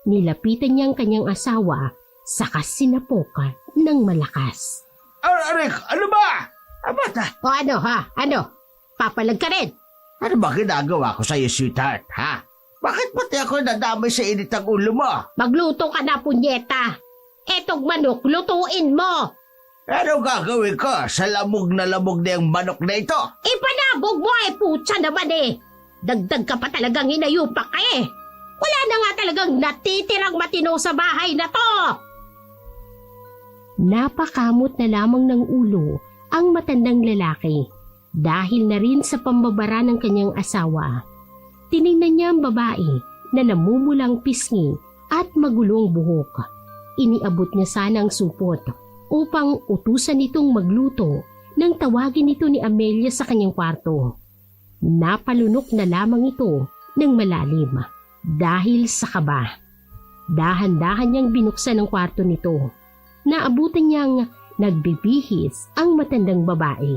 [SPEAKER 2] Nilapitan niya ang kanyang asawa saka sinapok ng malakas.
[SPEAKER 1] Ano ba? Abata,
[SPEAKER 2] O ano ha? Ano? Papalag ka rin?
[SPEAKER 1] ano ba ginagawa ko sa'yo, sweetheart, ha? Bakit pati ako nadamay sa init ang ulo mo?
[SPEAKER 2] Magluto ka na, punyeta! Etong manok, lutuin mo!
[SPEAKER 1] Ano gagawin ko sa lamog na yung manok na ito?
[SPEAKER 2] Ipanabog mo putya naman Dagdag ka pa talagang hinayupak ka Wala na nga talagang natitirang matino sa bahay na to! Napakamot na lamang ng ulo ang matandang lalaki dahil na rin sa pambabara ng kanyang asawa. Tiningnan niya ang babae na namumulang pisngi at magulong buhok. Iniabot niya sana ang supot upang utusan itong magluto nang tawagin ito ni Amelia sa kanyang kwarto. Napalunok na lamang ito ng malalim dahil sa kaba. Dahan-dahan niyang binuksan ang kwarto nito. Naabutan niyang nagbibihis ang matandang babae.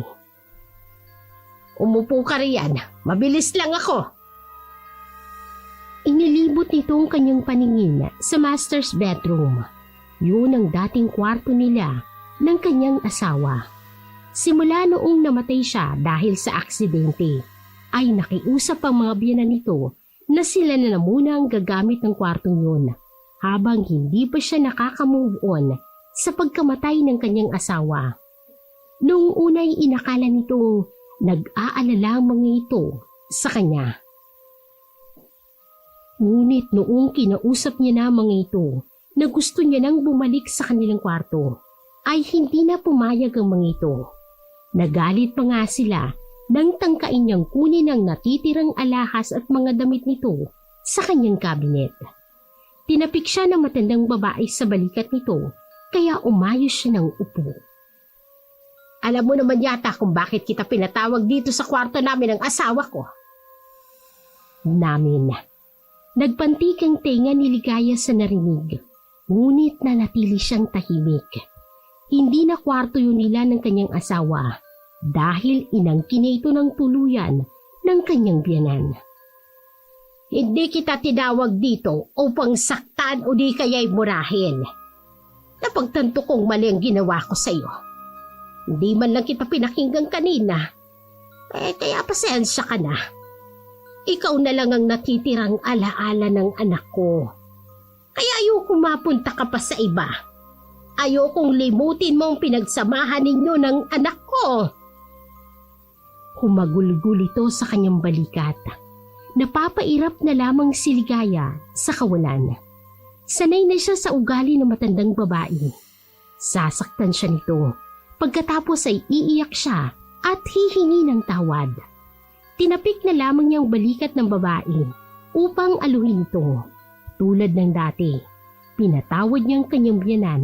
[SPEAKER 2] Umupo ka riyan, mabilis lang ako. Inilibot nito ang kanyang paningin sa master's bedroom. Yun ang dating kwarto nila ng kanyang asawa. Simula noong namatay siya dahil sa aksidente, ay nakiusap ang mga biyenan nito na sila na muna ang gagamit ng kwartong yun habang hindi pa siya nakaka-move on sa pagkamatay ng kanyang asawa. Noong una'y inakala nitong nag-aalala ang mga ito sa kanya. Ngunit noong kinausap niya na mga ito na gusto niya nang bumalik sa kanilang kwarto, ay hindi na pumayag ang mga ito. Nagalit pa nga sila nang tangkain niyang kunin ang natitirang alahas at mga damit nito sa kanyang kabinet. Tinapik siya ng matandang babae sa balikat nito kaya umayos siya ng upo. Alam mo naman yata kung bakit kita pinatawag dito sa kwarto namin ng asawa ko. Nagpantik ang tenga ni Ligaya sa narinig, ngunit nanatili siyang tahimik. Hindi na kwarto yun nila ng kanyang asawa dahil inangkin niya ito ng tuluyan ng kanyang biyanan. Hindi kita tinawag dito upang saktan o di kaya'y murahin. Napagtanto kong mali ang ginawa ko sa iyo. Hindi man lang kita pinakinggan kanina. Kaya pasensya ka na. Ikaw na lang ang natitirang alaala ng anak ko. Kaya ayoko mapunta ka pa sa iba. Ayokong limutin mo ang pinagsamahan ninyo ng anak ko. Humagulgul ito sa kanyang balikat. Napapairap na lamang si Ligaya sa kawalan. Sanay na siya sa ugali ng matandang babae. Sasaktan siya nito. Pagkatapos ay iiyak siya at hihingi ng tawad. Tinapik na lamang niya ang balikat ng babae upang aluhin ito. Tulad ng dati, pinatawad niya ang kanyang biyanan.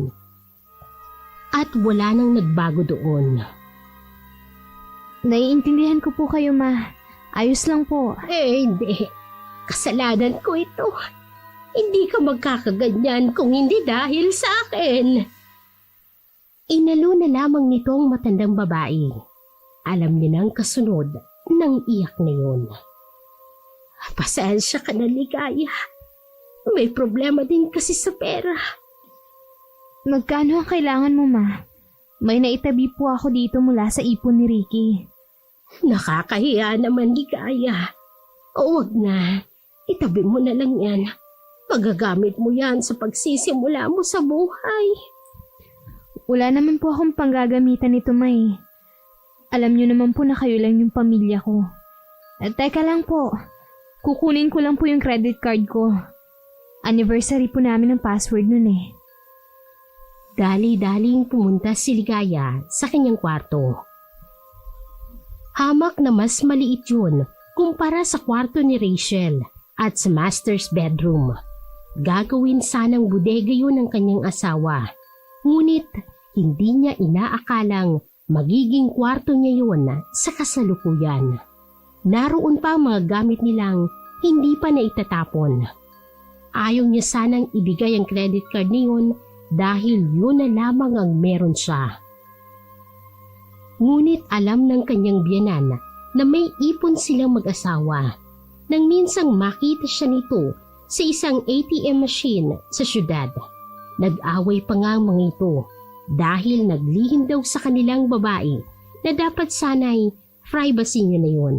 [SPEAKER 2] At wala nang nagbago doon.
[SPEAKER 3] Naiintindihan ko po kayo, ma. Ayos lang po.
[SPEAKER 2] Hindi. Kasalanan ko ito. Hindi ka magkakaganyan kung hindi dahil sa akin. Inalo na lamang nito ang matandang babae. Alam niya ng kasunod ng iyak na yun. Pasensya ka na, Ligaya. May problema din kasi sa pera.
[SPEAKER 3] Magkano ang kailangan mo, ma? May naitabi po ako dito mula sa ipon ni Ricky.
[SPEAKER 2] Nakakahiya naman, Ligaya. O wag na, itabi mo na lang yan. Magagamit mo yan sa pagsisimula mo sa buhay.
[SPEAKER 3] Wala naman po akong panggagamitan nito, May. Alam niyo naman po na kayo lang yung pamilya ko. At teka lang po, kukunin ko lang po yung credit card ko. Anniversary po namin ng password nun eh.
[SPEAKER 2] Dali-daling pumunta si Ligaya sa kanyang kwarto. Hamak na mas maliit yun kumpara sa kwarto ni Rachel at sa master's bedroom. Gagawin sanang bodega yun ng kanyang asawa. Ngunit hindi niya inaakalang magiging kwarto niya yun sa kasalukuyan. Naroon pa ang mga gamit nilang hindi pa naitatapon. Ayaw niya sanang ibigay ang credit card niyon dahil yun na lamang ang meron siya. Ngunit alam ng kanyang biyenan na may ipon silang mag-asawa nang minsang makita siya nito sa isang ATM machine sa syudad. Nag-away pa nga ang mga ito dahil naglihim daw sa kanilang babae na dapat sanay privacy niya na yun.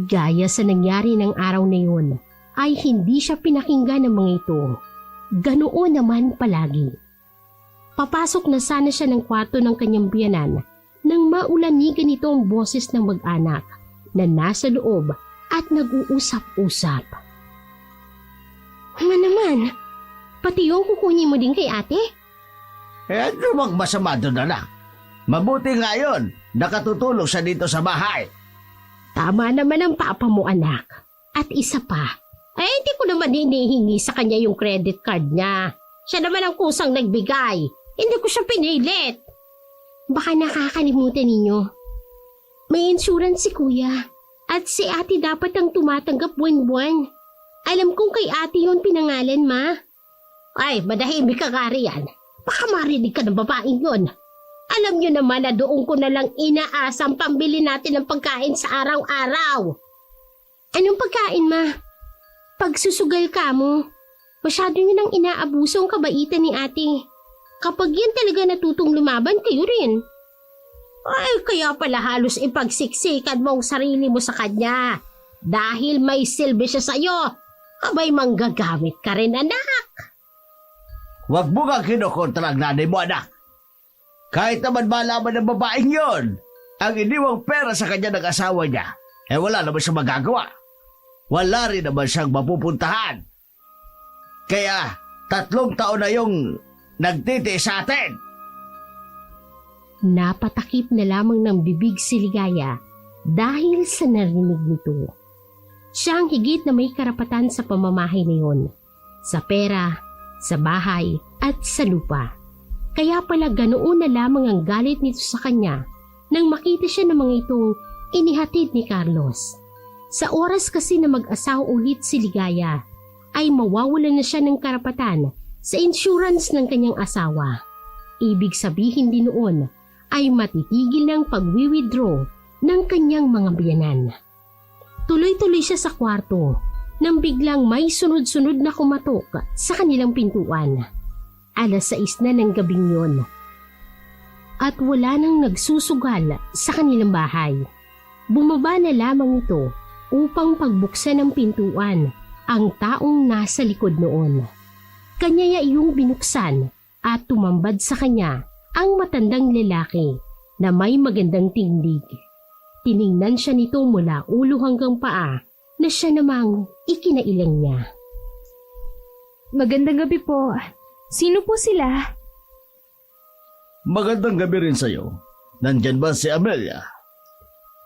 [SPEAKER 2] Gaya sa nangyari ng araw na yun ay hindi siya pinakinggan ng mga ito. Ganoon naman palagi. Papasok na sana siya ng kwarto ng kanyang biyanan nang maulanigan nito ang boses ng mag-anak na nasa loob at nag-uusap-usap. Ano naman? Pati yung kukunin mo din kay ate?
[SPEAKER 1] Ano bang masama doon, anak? Mabuti nga yun, nakatutulog siya dito sa bahay.
[SPEAKER 2] Tama naman ang papa mo, anak. At isa pa, hindi ko naman hinihingi sa kanya yung credit card niya. Siya naman ang kusang nagbigay. Hindi ko siya pinilit. Baka nakakalimutan ninyo. May insurance si kuya. At si ate dapat ang tumatanggap buwan-buwan. Alam kong kay ate yun pinangalan, ma. Ay, madahimik ka nga riyan. Baka marinig ka ng babaeng yun. Alam nyo naman na doon ko na lang inaasang pambili natin ng pagkain sa araw-araw. Anong pagkain, ma? Pagsusugal ka mo. Masyado nyo nang inaabuso ang kabaitan ni ate. Kapag yan talaga natutong lumaban, kayo rin. Ay, kaya pala halos ipagsiksikan mo ang sarili mo sa kanya. Dahil may silbi siya sa'yo. Abay, manggagamit ka rin, anak.
[SPEAKER 1] Huwag mo nga kinukontra ang nanay mo, anak. Kahit naman malaman ng babaeng yon, ang iniwang pera sa kanya ng asawa niya, wala naman siyang magagawa. Wala rin naman siyang mapupuntahan. Kaya 3 taon na yung nagtitiis sa atin.
[SPEAKER 2] Napatakip na lamang ng bibig si Ligaya dahil sa narinig nito. Siya ang higit na may karapatan sa pamamahay na yun. Sa pera, sa bahay, at sa lupa. Kaya pala ganoon na lamang ang galit nito sa kanya nang makita siya ng mga itong inihatid ni Carlos. Sa oras kasi na mag-asawa ulit si Ligaya, ay mawawalan na siya ng karapatan sa insurance ng kanyang asawa. Ibig sabihin din noon ay matitigil ng pag-withdraw ng kanyang mga biyanan. Tuloy-tuloy siya sa kwarto nang biglang may sunod-sunod na kumatok sa kanilang pintuan. 6:00 na ng gabing yon. At wala nang nagsusugal sa kanilang bahay. Bumaba na lamang ito upang pagbuksan ng pintuan ang taong nasa likod noon. Kanya iyong binuksan at tumambad sa kanya ang matandang lalaki na may magandang tindig. Tiningnan siya nito mula ulo hanggang paa na siya namang ikinailang niya.
[SPEAKER 3] Magandang gabi po. Sino po sila?
[SPEAKER 1] Magandang gabi rin sa'yo. Nandyan ba si Amelia?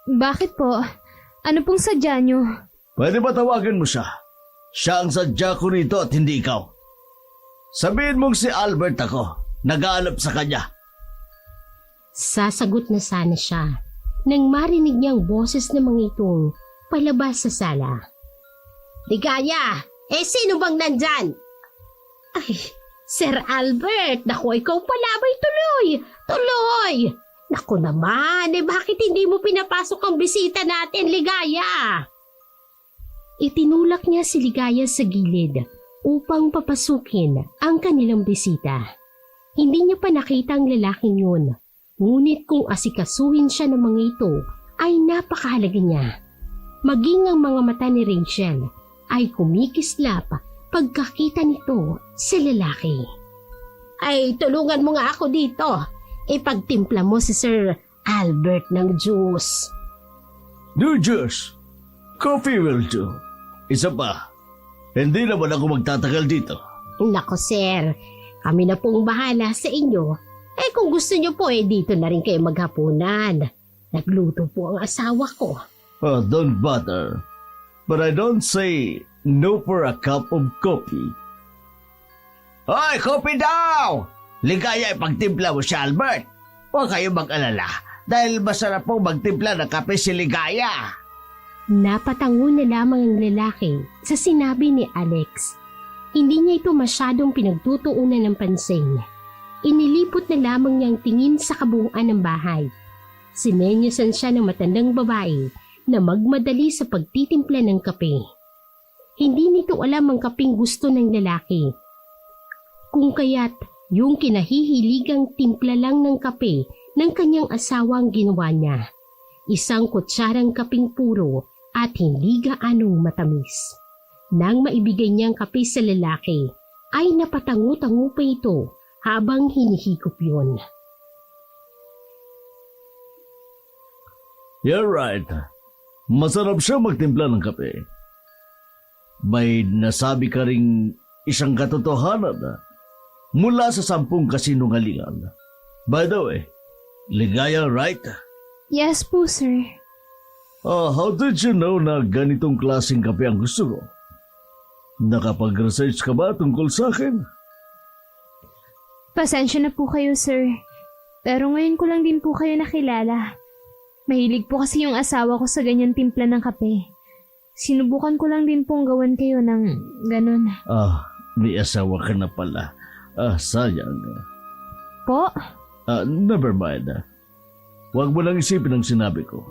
[SPEAKER 3] Bakit po? Ano pong sadya nyo?
[SPEAKER 1] Pwede ba tawagin mo siya? Siya ang sadya ko rito at hindi ikaw. Sabihin mong si Albert ako. Nag-aalap sa kanya.
[SPEAKER 2] Sasagot na sana siya nang marinig niya ang boses ng mga itong palabas sa sala. Ligaya! Sino bang nandyan? Ay, Sir Albert! Naku, ikaw pala ba'y tuloy? Tuloy! Naku naman, bakit hindi mo pinapasok ang bisita natin, Ligaya? Itinulak niya si Ligaya sa gilid upang papasukin ang kanilang bisita. Hindi niya pa nakita ang lalaking yun. Ngunit kung asikasuhin siya ng mga ito, ay napakahalaga niya. Maging ang mga mata ni Rachel ay kumikislap pagkakita nito sa lalaki. Ay, tulungan mo nga ako dito. Ipagtimpla mo si Sir Albert ng juice.
[SPEAKER 1] No juice. Coffee will do. Isa pa. Hindi naman ako magtatagal dito.
[SPEAKER 2] Nako sir, kami na pong bahala sa inyo. Kung gusto niyo po dito na rin kayo maghapunan. Nagluto po ang asawa ko.
[SPEAKER 1] Oh, don't bother. But I don't say no for a cup of coffee. Hoy, coffee daw! Ligaya ipagtimpla mo si Albert. Huwag kayo mag-alala dahil masarap po magtimpla ng kape si Ligaya.
[SPEAKER 2] Napatango na lamang ang lalaki sa sinabi ni Alex. Hindi niya ito masyadong pinagtutuunan ng pansin. Inilipot na lamang niyang tingin sa kabuuan ng bahay. Sinenyosan siya ng matandang babae na magmadali sa pagtitimpla ng kape. Hindi nito alam ang kapeng gusto ng lalaki. Kung kaya't yung kinahihiligang timpla lang ng kape ng kanyang asawa ang ginawa niya. Isang kutsarang kapeng puro at hindi gaanong matamis. Nang maibigay niyang kape sa lalaki, ay napatango-tango pa ito habang hinihigop yun.
[SPEAKER 1] You're right. Masarap siya magtimpla ng kape. May nasabi ka ring isang katotohanan mula sa 10 kasinungalingan. By the way, Ligaya, right?
[SPEAKER 3] Yes po, sir.
[SPEAKER 1] How did you know na ganitong klaseng kape ang gusto ko? Nakapag-research ka ba tungkol sa akin?
[SPEAKER 3] Pasensya na po kayo, sir. Pero ngayon ko lang din po kayo nakilala. Mahilig po kasi yung asawa ko sa ganyan timpla ng kape. Sinubukan ko lang din pong gawan kayo ng ganun.
[SPEAKER 1] May asawa ka na pala. Sayang.
[SPEAKER 3] Po?
[SPEAKER 1] Never mind. Huwag mo lang isipin ang sinabi ko.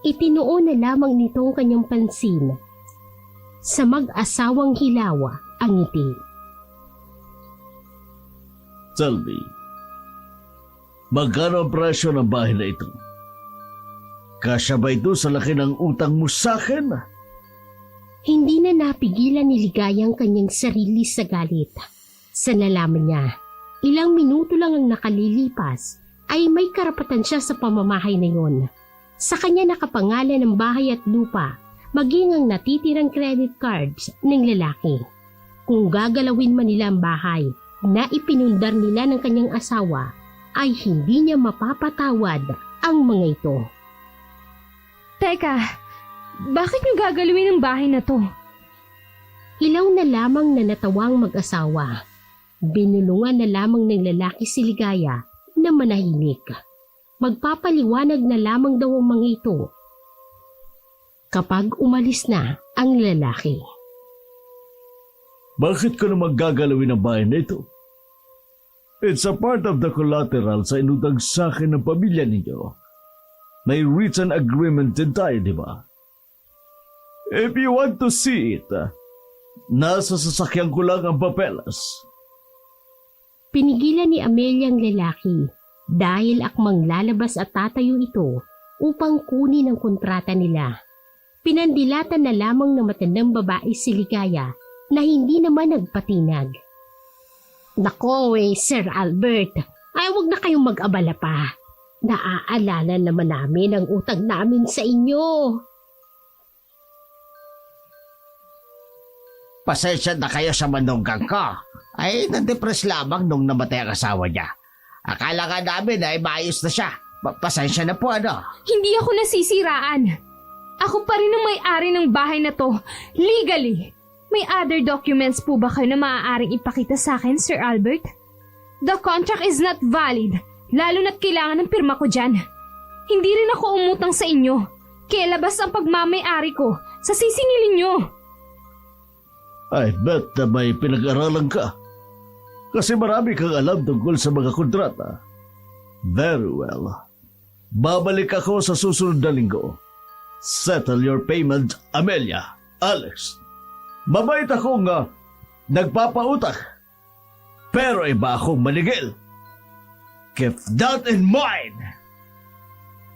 [SPEAKER 2] Itinuon na lamang nitong kanyang pansin. Sa mag-asawang hilawa ang ngiti.
[SPEAKER 1] Tell me, magkano ang presyo ng bahay na ito? Kasya ba ito sa laki ng utang mo sa akin?
[SPEAKER 2] Hindi na napigilan ni Ligaya ang kanyang sarili sa galit. Sa nalaman niya, ilang minuto lang ang nakalilipas ay may karapatan siya sa pamamahay na yun. Sa kanya nakapangalan ng bahay at lupa, maging ang natitirang credit cards ng lalaki. Kung gagalawin man nila ang bahay na ipinundar nila ng kanyang asawa, ay hindi niya mapapatawad ang mga ito.
[SPEAKER 3] Teka, bakit niyo gagalawin ang bahay na to?
[SPEAKER 2] Hilaw na lamang na natawang mag-asawa. Binulungan na lamang ng lalaki si Ligaya na manahimik. Magpapaliwanag na lamang daw ang mga ito kapag umalis na ang lalaki.
[SPEAKER 1] Bakit ko naman gagalawin ang bahay na ito? It's a part of the collateral sa inutang sa akin ng pamilya ninyo. May written agreement din tayo, di ba? If you want to see it, nasa sasakyan ko lang ang papeles.
[SPEAKER 2] Pinigilan ni Amelia ang lalaki dahil akmang lalabas at tatayo ito upang kunin ang kontrata nila. Pinandilatan na lamang ng matandang babae si Ligaya na hindi naman nagpatinag. Nako Sir Albert, ay huwag na kayong mag-abala pa. Naaalala naman namin ang utang namin sa inyo.
[SPEAKER 1] Pasensya na kayo sa manunggang ko. Ay, na-depress lamang nung namatay ang asawa niya. Akala nga namin ay maayos na siya. Pasensya na po, ano?
[SPEAKER 3] Hindi ako nasisiraan. Ako pa rin ang may-ari ng bahay na to, legally. May other documents po ba kayo na maaaring ipakita sa akin, Sir Albert? The contract is not valid, lalo na't kailangan ng pirma ko dyan. Hindi rin ako umutang sa inyo. Kaya labas ang pagmamay-ari ko sa sisingilin nyo.
[SPEAKER 1] I bet na may pinag-aralan ka. Kasi marami kang alam tungkol sa mga kontrata. Very well. Babalik ako sa susunod na linggo. Settle your payment, Amelia, Alex. Mabait akong nagpapautak. Pero iba akong manigil. Keep that in mind.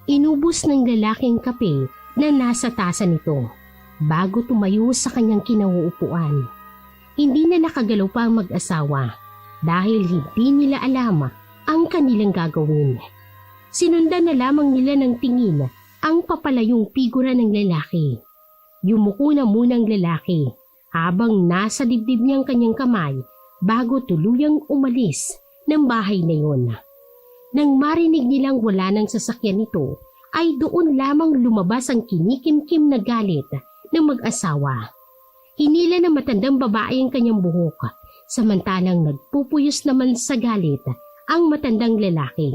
[SPEAKER 2] Inubos ng lalaking kape na nasa tasa nito bago tumayo sa kanyang kinauupuan. Hindi na nakagalaw pa ang mag-asawa dahil hindi nila alam ang kanilang gagawin. Sinundan na lamang nila ng tingin ang papalayong figura ng lalaki. Yumuko na muna ang lalaki habang nasa dibdib niyang kanyang kamay bago tuluyang umalis ng bahay na yun. Nang marinig nilang wala ng sasakyan nito, ay doon lamang lumabas ang kinikimkim na galit ng mag-asawa. Hinila ng matandang babae ang kanyang buhok, samantalang nagpupuyos naman sa galit ang matandang lalaki.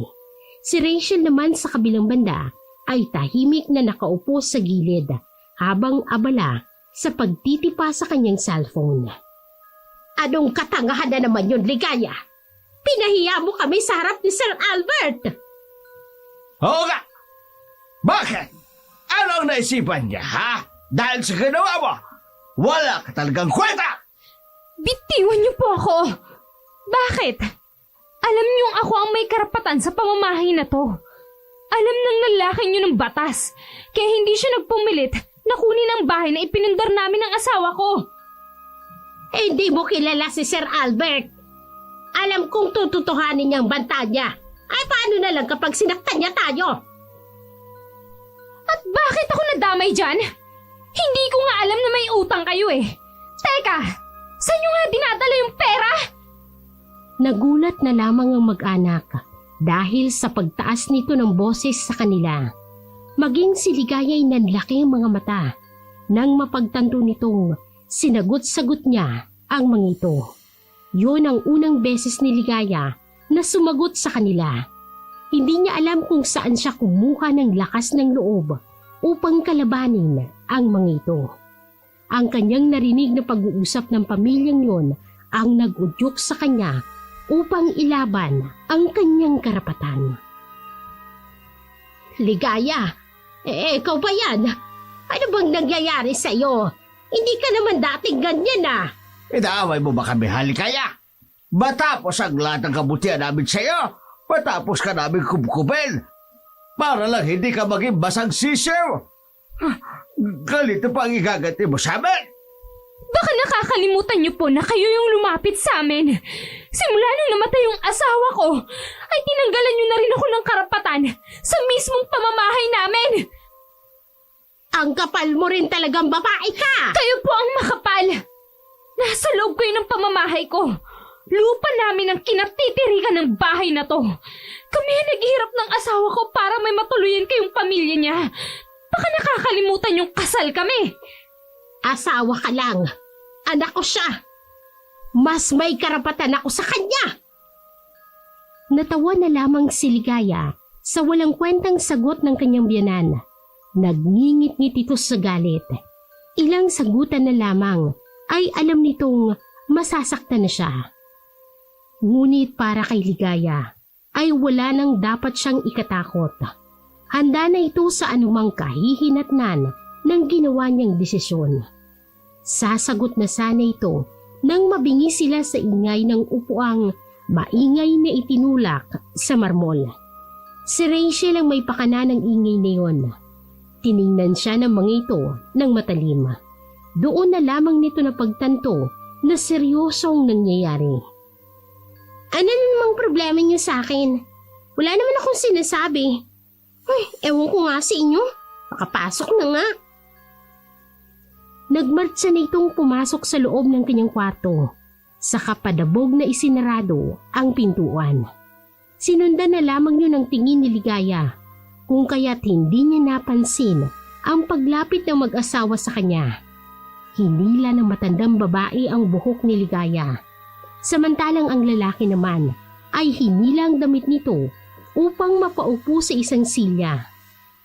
[SPEAKER 2] Si Rachel naman sa kabilang banda ay tahimik na nakaupo sa gilid habang abala sa pagtitipa sa kanyang cellphone. Anong katangahan na naman yun, Ligaya? Pinahiya mo kami sa harap ni Sir Albert!
[SPEAKER 1] Oo nga! Bakit? Ano ang naisipan niya, ha? Dahil sa ginawa mo, wala ka talagang kwenta!
[SPEAKER 3] Bitiwan niyo po ako! Bakit? Alam niyong ako ang may karapatan sa pamamahay na to. Alam ng lalaki niyo ng batas, kaya hindi siya nagpumilit na kunin ang bahay na ipinundar namin ng asawa ko.
[SPEAKER 2] Hindi mo kilala si Sir Albert. Alam kong tututuhanin niyang banta niya. Ay paano na lang kapag sinaktan niya tayo?
[SPEAKER 3] At bakit ako nadamay dyan? Hindi ko nga alam na may utang kayo eh. Teka, saan niyo nga dinadala yung pera? Nagulat na lamang ang mag-anak dahil sa pagtaas nito ng boses sa kanila. Maging si Ligaya ay nanlaki ang mga mata nang mapagtanto nitong sinagot-sagot niya ang mga ito. Yun ang unang beses ni Ligaya na sumagot sa kanila. Hindi niya alam kung saan siya kumuha ng lakas ng loob upang kalabanin ang mga ito. Ang kanyang narinig na pag-uusap ng pamilyang yon ang nag-udyok sa kanya upang ilaban ang kanyang karapatan. Ligaya, ikaw ba yan? Ano bang nangyayari sa iyo? Hindi ka naman dating ganyan ah.
[SPEAKER 1] Inaaway mo ba kami, Halikaya? Matapos ang lahat ng kabutihan namin sa iyo, matapos ka namin kubkubin, para lang hindi ka maging basang sisiw. Galit na pa ang igaganti mo sa amin.
[SPEAKER 3] Baka nakakalimutan niyo po na kayo yung lumapit sa amin. Simula nung namatay yung asawa ko, ay tinanggalan niyo na rin ako ng karapatan sa mismong pamamahay namin.
[SPEAKER 2] Ang kapal mo rin talagang babae ka!
[SPEAKER 3] Kayo po ang makapal. Nasa loob kayo ng pamamahay ko. Lupa namin ang kinatitirikan ng bahay na to. Kami ang naghihirap ng asawa ko para may matuluyan kayong pamilya niya. Baka nakakalimutan yung kasal kami.
[SPEAKER 2] Asawa ka lang. Anak ko siya. Mas may karapatan ako sa kanya. Natawa na lamang si Ligaya sa walang kwentang sagot ng kanyang biyanan. Nagngingit-ngit ito sa galit. Ilang sagutan na lamang ay alam nitong masasaktan na siya. Ngunit para kay Ligaya ay wala nang dapat siyang ikatakot. Handa na ito sa anumang kahihinatnan ng ginawa niyang desisyon. Sasagot na sana ito nang mabingi sila sa ingay ng upuang maingay na itinulak sa marmol. Si Rachel ang may pakana ng ingay na yon. Tiningnan siya ng mga ito ng matalim. Doon na lamang nito napagtanto na seryosong nangyayari. Ano namang problema niyo sa akin? Wala naman akong sinasabi. Ewan ko nga sa inyo. Makapasok na nga. Nagmartsa na itong pumasok sa loob ng kanyang kwarto. Saka padabog na isinarado ang pintuan. Sinundan na lamang yun ang tingin ni Ligaya, kung kaya't hindi niya napansin ang paglapit ng mag-asawa sa kanya. Hinila ng matandang babae ang buhok ni Ligaya. Samantalang ang lalaki naman ay hinila ang damit nito upang mapaupo sa isang silya.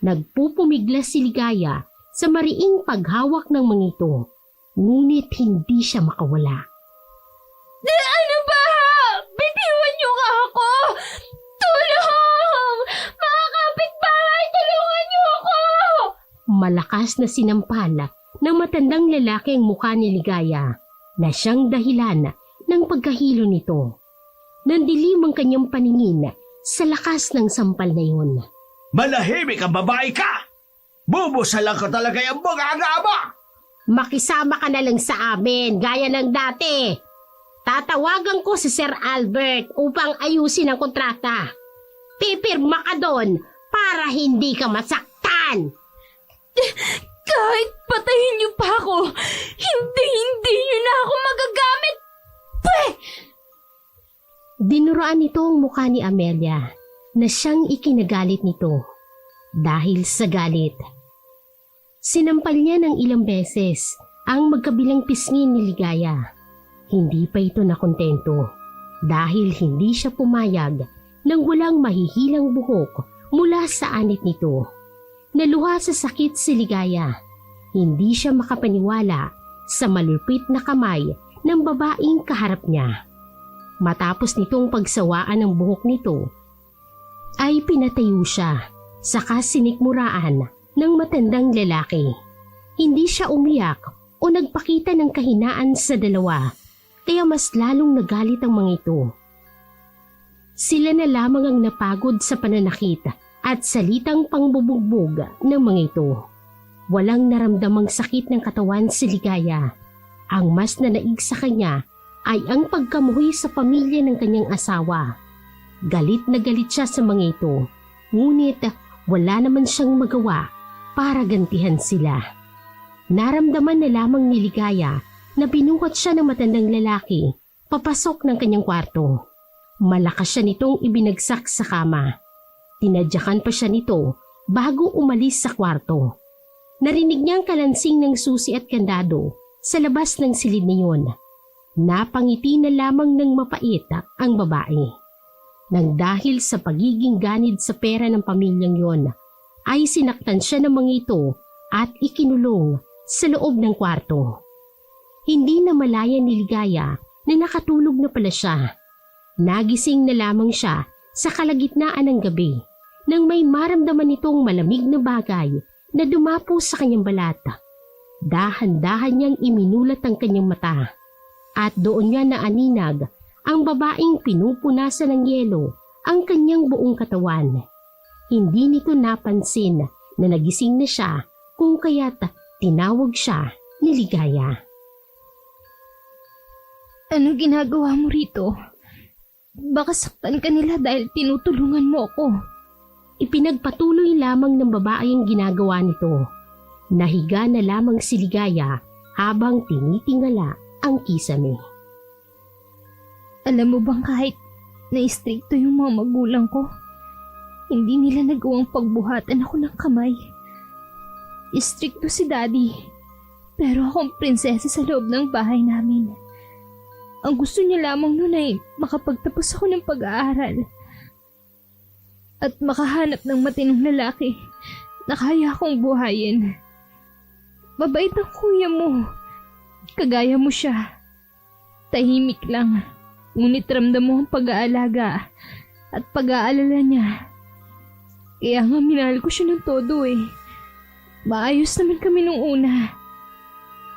[SPEAKER 2] Nagpupumiglas si Ligaya sa mariing paghawak ng mga ito, ngunit hindi siya makawala.
[SPEAKER 3] Ano ba? Bitiwan niyo nga ako! Tulong! Mga kapitbahay, tulungan niyo ako! Malakas na sinampal ng matandang lalaki ang mukha ni Ligaya na siyang dahilan ng pagkahilo nito.
[SPEAKER 2] Nandilim ang kanyang paningin sa lakas ng sampal na yun.
[SPEAKER 1] Manahimik ang babae ka! Bubusalan ko talaga yung bunganga mo!
[SPEAKER 2] Makisama ka na lang sa amin, gaya ng dati. Tatawagan ko si Sir Albert upang ayusin ang kontrata. Pipirma ka doon para hindi ka masaktan.
[SPEAKER 3] Kahit patayin niyo pa ako, hindi niyo na ako magagamit. Pweh!
[SPEAKER 2] Dinuraan nito ang mukha ni Amelia na siyang ikinagalit nito. Dahil sa galit, sinampal niya ng ilang beses ang magkabilang pisngi ni Ligaya. Hindi pa ito nakontento dahil hindi siya pumayag nang walang mahihilang buhok mula sa anit nito. Naluha sa sakit si Ligaya. Hindi siya makapaniwala sa malupit na kamay ng babaeng kaharap niya. Matapos nitong pagsawaan ng buhok nito, ay pinatayo siya, saka sinikmuraan ng matandang lalaki. Hindi siya umiyak o nagpakita ng kahinaan sa dalawa, kaya mas lalong nagalit ang mga ito. Sila na lamang ang napagod sa pananakit at salitang pangbubugbog ng mga ito. Walang naramdamang sakit ng katawan si Ligaya. Ang mas nanaig sa kanya ay ang pagkamuhi sa pamilya ng kanyang asawa. Galit na galit siya sa mga ito, ngunit wala naman siyang magawa para gantihan sila. Naramdaman na lamang ni Ligaya na binuhat siya ng matandang lalaki papasok ng kanyang kwarto. Malakas siya nitong ibinagsak sa kama. Tinadyakan pa siya nito bago umalis sa kwarto. Narinig niya ang kalansing ng susi at kandado sa labas ng silid na yun. Napangiti na lamang ng mapait ang babae. Nang dahil sa pagiging ganid sa pera ng pamilyang yon, ay sinaktan siya ng mga ito at ikinulong sa loob ng kwarto. Hindi na malaya ni Ligaya na nakatulog na pala siya. Nagising na lamang siya sa kalagitnaan ng gabi nang may maramdaman itong malamig na bagay na dumapo sa kanyang balat. Dahan-dahan niyang iminulat ang kanyang mata at doon niya naaninag ang babaeng pinupunasan ng yelo ang kanyang buong katawan. Hindi nito napansin na nagising na siya kung kaya't tinawag siya ni Ligaya.
[SPEAKER 3] Anong ginagawa mo rito? Baka saktan ka nila dahil tinutulungan mo ako.
[SPEAKER 2] Ipinagpatuloy lamang ng babae ang ginagawa nito. Nahiga na lamang si Ligaya habang tinitingala ang kisame.
[SPEAKER 3] Alam mo bang kahit na-istrikto yung mga magulang ko, hindi nila nagawang pagbuhatan ako ng kamay. Istrikto si Daddy, pero akong prinsesa sa loob ng bahay namin. Ang gusto niya lamang nun ay makapagtapos ako ng pag-aaral at makahanap ng matinong lalaki na kaya akong buhayin. Mabait ang kuya mo. Kagaya mo siya. Tahimik lang. Ngunit ramdam mo ang pag-aalaga at pag-aalala niya. Kaya nga minahal ko siya ng todo eh. Maayos naman kami nung una.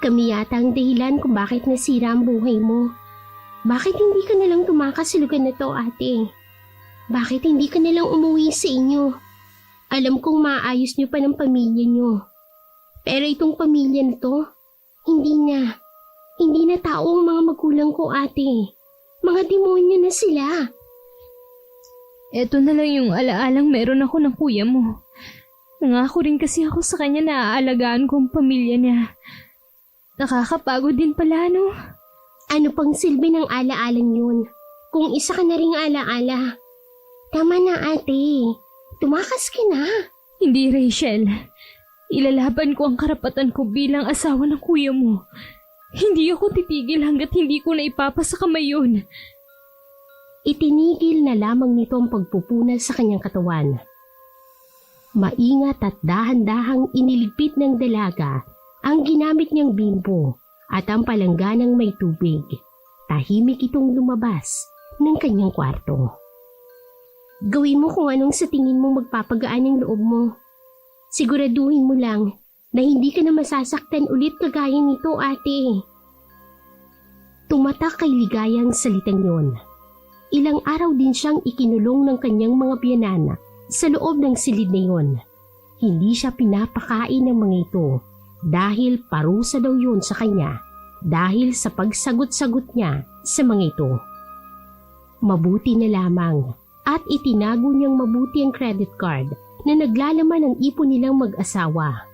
[SPEAKER 2] Kami yata ang dahilan kung bakit nasira ang buhay mo. Bakit hindi ka nalang tumakas sa lugar na to, ate? Bakit hindi ka nalang umuwi sa inyo? Alam kong maayos niyo pa ng pamilya niyo. Pero itong pamilya na to, hindi na. Hindi na tao ang mga magulang ko, ate. Mga demonyo na sila.
[SPEAKER 3] Eto na lang yung alaalang meron ako ng kuya mo. Nangako rin kasi ako sa kanya na aalagaan ko ang pamilya niya. Nakakapagod din pala, no?
[SPEAKER 2] Ano pang silbi ng alaalang yun? Kung isa ka na ring alaala. Tama na, ate. Tumakas ka na.
[SPEAKER 3] Hindi, Rachel. Ilalaban ko ang karapatan ko bilang asawa ng kuya mo. Hindi ako titigil hanggat hindi ko na ipapasa kamay yun.
[SPEAKER 2] Itinigil na lamang nito ang pagpupunas sa kanyang katawan. Maingat at dahan-dahang iniligpit ng dalaga ang ginamit niyang bimbo at ang palangganang may tubig. Tahimik itong lumabas ng kanyang kwarto. Gawin mo kung anong sa tingin mo magpapagaan ng loob mo. Siguraduhin mo lang na hindi ka na masasaktan ulit kagaya nito, ate. Tumatak kay Ligaya ang salitang yon. ilang araw din siyang ikinulong ng kanyang mga biyanan sa loob ng silid na yun. Hindi siya pinapakain ng mga ito dahil parusa daw yun sa kanya dahil sa pagsagot-sagot niya sa mga ito. Mabuti na lamang at itinago niyang mabuti ang credit card na naglalaman ng ipon nilang mag-asawa.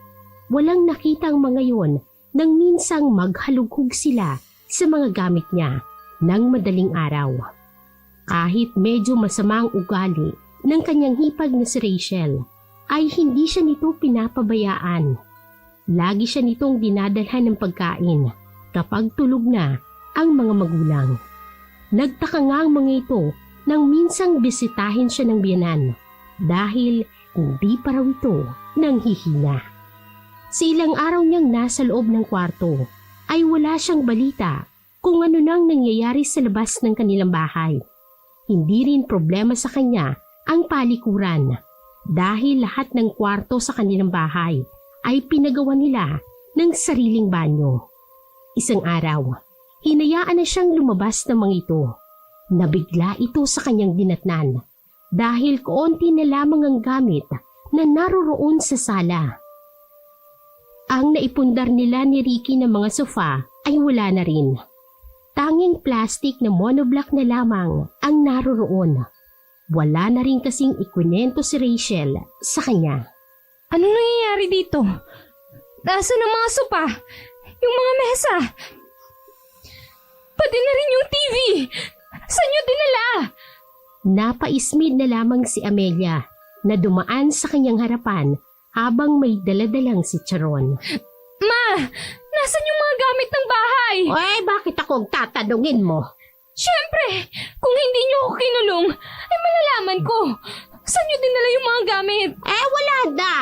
[SPEAKER 2] Walang nakita ang mga yon nang minsang maghalughog sila sa mga gamit niya ng madaling araw. Kahit medyo masama ang ugali ng kanyang hipag na si Rachel, ay hindi siya nito pinapabayaan. Lagi siya nitong dinadalhan ng pagkain kapag tulog na ang mga magulang. Nagtaka nga ang mga ito nang minsang bisitahin siya ng biyanan dahil hindi pa raw ito nanghihina. Sa ilang araw niyang nasa loob ng kwarto ay wala siyang balita kung ano nang nangyayari sa labas ng kanilang bahay. Hindi rin problema sa kanya ang palikuran dahil lahat ng kwarto sa kanilang bahay ay pinagawa nila ng sariling banyo. Isang araw, hinayaan na siyang lumabas ng mga ito. Nabigla ito sa kanyang dinatnan dahil kaunti na lamang ang gamit na naroroon sa sala. Ang naipundar nila ni Ricky ng mga sofa ay wala na rin. Tanging plastic na monoblock na lamang ang naroroon. Wala na rin kasing ikwinento si Rachel sa kanya.
[SPEAKER 3] Anong nangyayari dito? Nasaan ang mga sopa? Yung mga mesa? Pati na rin yung TV! Saan nyo dinala?
[SPEAKER 2] Napaismid na lamang si Amelia na dumaan sa kanyang harapan habang may daladalang si Charon.
[SPEAKER 3] Ma! Nasaan yung mga gamit ng bahay?
[SPEAKER 2] Ay, bakit ako tatanungin mo?
[SPEAKER 3] Siyempre! Kung hindi nyo ako kinulong, ay malalaman ko. Saan nyo dinala yung mga gamit?
[SPEAKER 2] Wala na!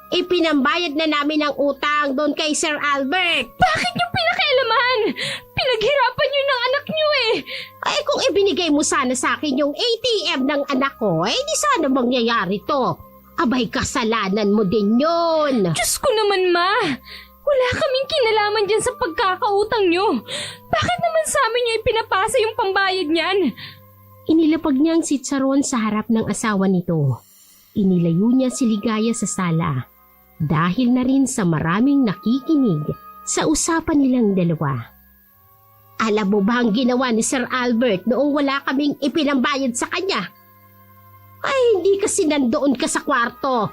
[SPEAKER 2] Ipinambayad na namin ang utang doon kay Sir Albert.
[SPEAKER 3] Bakit nyo pinakialaman? Pinaghirapan nyo ng anak nyo eh!
[SPEAKER 2] Ay, kung ibinigay mo sana sa akin yung ATM ng anak ko, di sana mangyayari to. Abay, kasalanan mo din yun.
[SPEAKER 3] Diyos ko naman, Ma! Wala kaming kinalaman dyan sa pagkakautang nyo. Bakit naman sa amin nyo ipinapasa yung pambayad niyan?
[SPEAKER 2] Inilapag niyang si Charon sa harap ng asawa nito. Inilayo niya si Ligaya sa sala dahil na rin sa maraming nakikinig sa usapan nilang dalawa. Alam mo ba ang ginawa ni Sir Albert noong wala kaming ipinambayad sa kanya? Ay, hindi kasi nandoon ka sa kwarto.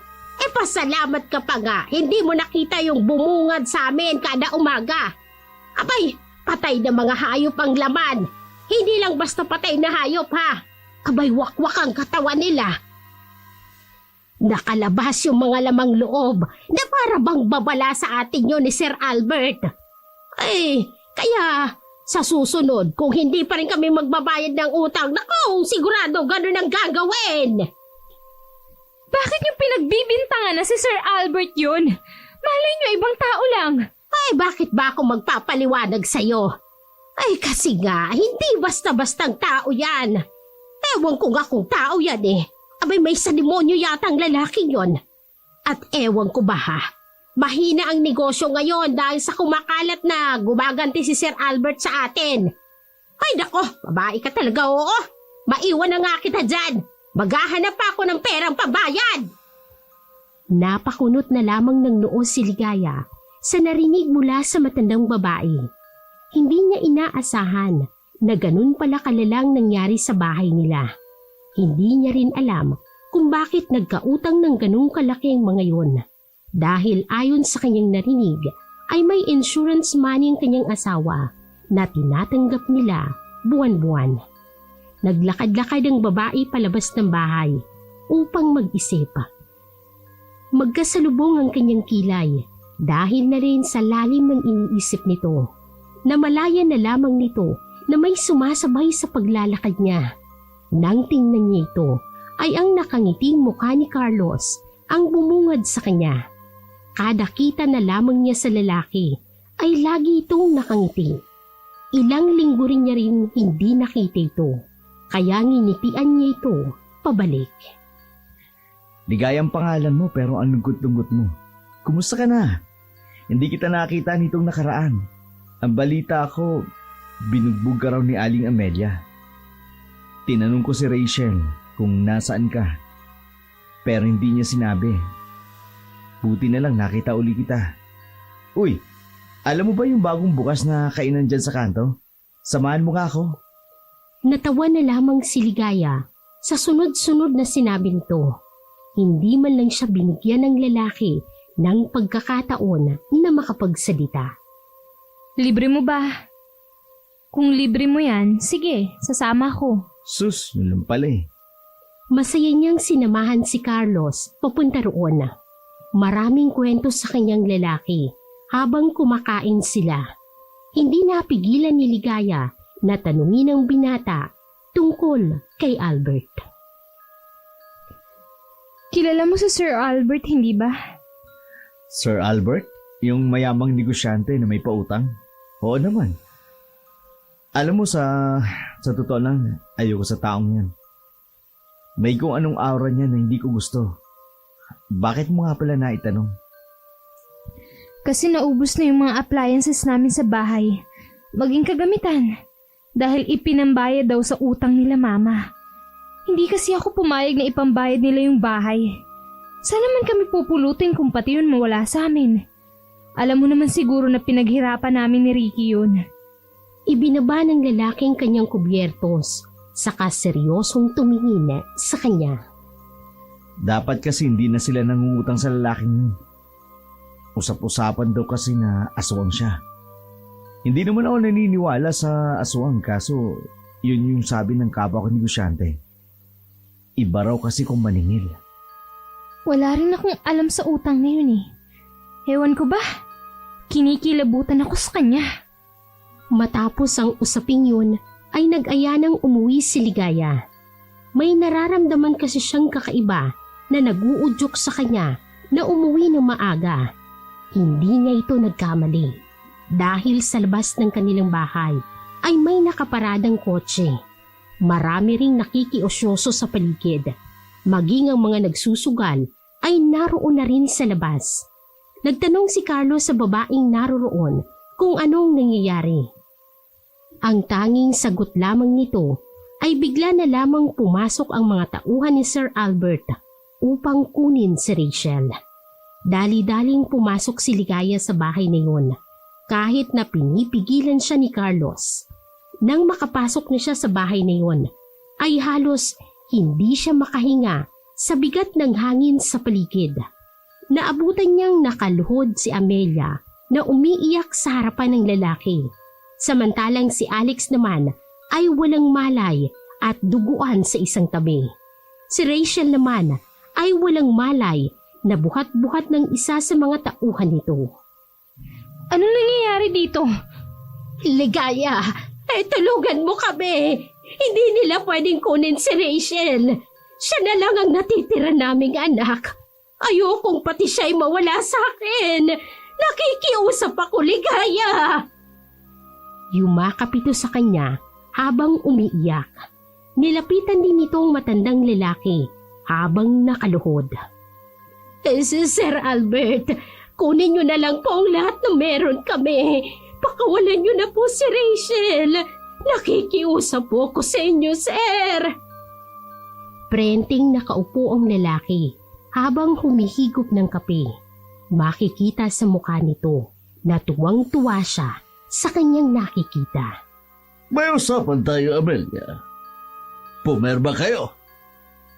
[SPEAKER 2] Pasalamat ka pa nga, hindi mo nakita yung bumungad sa amin kada umaga. Abay, patay na mga hayop ang laman. Hindi lang basta patay na hayop ha. Abay, wakwak ang katawan nila. Nakalabas yung mga lamang loob na para bang babala sa atin yun ni Sir Albert. Ay, kaya sa susunod, kung hindi pa rin kami magbabayad ng utang, naku, sigurado ganun ang gagawin.
[SPEAKER 3] Bakit niyo pinagbibintangan na si Sir Albert yun? Malay niyo ibang tao lang.
[SPEAKER 2] Ay, bakit ba ako magpapaliwanag sa'yo? Ay, kasi nga, hindi basta-bastang tao yan. Ewan ko nga kung tao yan eh. Abay, may sanimonyo yata ang lalaking yon. At ewan ko ba ha, mahina ang negosyo ngayon dahil sa kumakalat na gumaganti si Sir Albert sa atin. Ay, nako, babae ka talaga, oo. Maiwan na nga kita dyan. Maghahanap pa ako ng perang pabayad. Napakunot na lamang ng noo si Ligaya sa narinig mula sa matandang babae. Hindi niya inaasahan na ganun pala kalalang nangyari sa bahay nila. Hindi niya rin alam kung bakit nagkautang ng ganung kalaki ang mga yun. Dahil ayon sa kanyang narinig ay may insurance money ang kanyang asawa na tinatanggap nila buwan-buwan. Naglakad-lakad ang babae palabas ng bahay upang mag-isip. Magkasalubong ang kanyang kilay dahil na rin sa lalim ng iniisip nito. Namalaya na lamang nito na may sumasabay sa paglalakad niya. Nang tingnan niya ito ay ang nakangiting mukha ni Carlos ang bumungad sa kanya. Kada kita na lamang niya sa lalaki ay lagi itong nakangiti. Ilang linggo rin niya rin hindi nakita ito. Kaya nginitian niya ito pabalik.
[SPEAKER 4] Ligayang pangalan mo pero ang lungkot-lungkot mo. Kumusta ka na? Hindi kita nakita nitong nakaraan. Ang balita ko, binugbog ka raw ni Aling Amelia. Tinanong ko si Rachel kung nasaan ka. Pero hindi niya sinabi. Buti na lang nakita uli kita. Uy, alam mo ba yung bagong bukas na kainan dyan sa kanto? Samahan mo nga ako.
[SPEAKER 2] Natawa na lamang si Ligaya sa sunod-sunod na sinabi nito. Hindi man lang siya binigyan ng lalaki ng pagkakataon na makapagsalita.
[SPEAKER 3] Libre mo ba? Kung libre mo yan, sige, sasama ko.
[SPEAKER 4] Sus, yun lang pala eh.
[SPEAKER 2] Masaya niyang sinamahan si Carlos papunta roon. Maraming kwento sa kanyang lalaki habang kumakain sila. Hindi napigilan ni Ligaya na tanungin ang binata tungkol kay Albert.
[SPEAKER 3] Kilala mo si Sir Albert, hindi ba?
[SPEAKER 4] Sir Albert? Yung mayamang negosyante na may pautang? Oo naman. Alam mo sa totoo lang, ayoko sa taong yan. May kung anong aura niya na hindi ko gusto. Bakit mo nga pala naitanong?
[SPEAKER 3] Kasi naubos na yung mga appliances namin sa bahay. Maging kagamitan. Dahil ipinambayad daw sa utang nila mama. Hindi kasi ako pumayag na ipambayad nila yung bahay. Saan naman kami pupulutin kung pati yun mawala sa amin? Alam mo naman siguro na pinaghirapan namin ni Ricky yun.
[SPEAKER 2] Ibinaba ng lalaking kanyang kubyertos, saka seryosong tumingin sa kanya.
[SPEAKER 4] Dapat kasi hindi na sila nangungutang sa lalaking yun. Usap-usapan daw kasi na aswang siya. Hindi naman ako naniniwala sa aswang kaso yun yung sabi ng kapwa ko negosyante. Iba raw kasi kung maningil.
[SPEAKER 3] Wala rin akong alam sa utang na yun eh. Ewan ko ba? Kinikilabutan ako sa kanya.
[SPEAKER 2] Matapos ang usaping yun, ay nag-aya ng umuwi si Ligaya. May nararamdaman kasi siyang kakaiba na nag-uudyok sa kanya na umuwi ng maaga. Hindi niya ito nagkamali. Dahil sa labas ng kanilang bahay ay may nakaparadang kotse. Marami ring nakikiosyoso sa paligid. Maging ang mga nagsusugal ay naroon na rin sa labas. Nagtanong si Carlos sa babaeng naroroon kung anong nangyayari. Ang tanging sagot lamang nito ay bigla na lamang pumasok ang mga tauhan ni Sir Albert upang kunin si Rachel. Dali-daling pumasok si Ligaya sa bahay na yun kahit na pinipigilan siya ni Carlos. Nang makapasok na siya sa bahay na yun ay halos hindi siya makahinga sa bigat ng hangin sa paligid. Naabutan niyang nakaluhod si Amelia na umiiyak sa harapan ng lalaki. Samantalang si Alex naman ay walang malay at duguan sa isang tabi. Si Rachel naman ay walang malay na buhat-buhat ng isa sa mga tauhan nito.
[SPEAKER 3] Anong nangyayari dito?
[SPEAKER 2] Ligaya, tulungan mo kami. Hindi nila pwedeng kunin si Rachel. Siya na lang ang natitira naming anak. Ayokong pati siya'y mawala sa akin. Nakikiusap ako, Ligaya. Yumakap ito sa kanya habang umiiyak. Nilapitan din ito ang matandang lalaki habang nakaluhod. Sir Albert, kunin niyo na lang po ang lahat na meron kami. Pakawalan niyo na po si Rachel. Nakikiusap po ako sa inyo, sir. Prenting nakaupo ang lalaki habang humihigop ng kape. Makikita sa mukha nito na tuwang-tuwa siya sa kanyang nakikita.
[SPEAKER 1] May usapan tayo, Amelia. Pumerma kayo.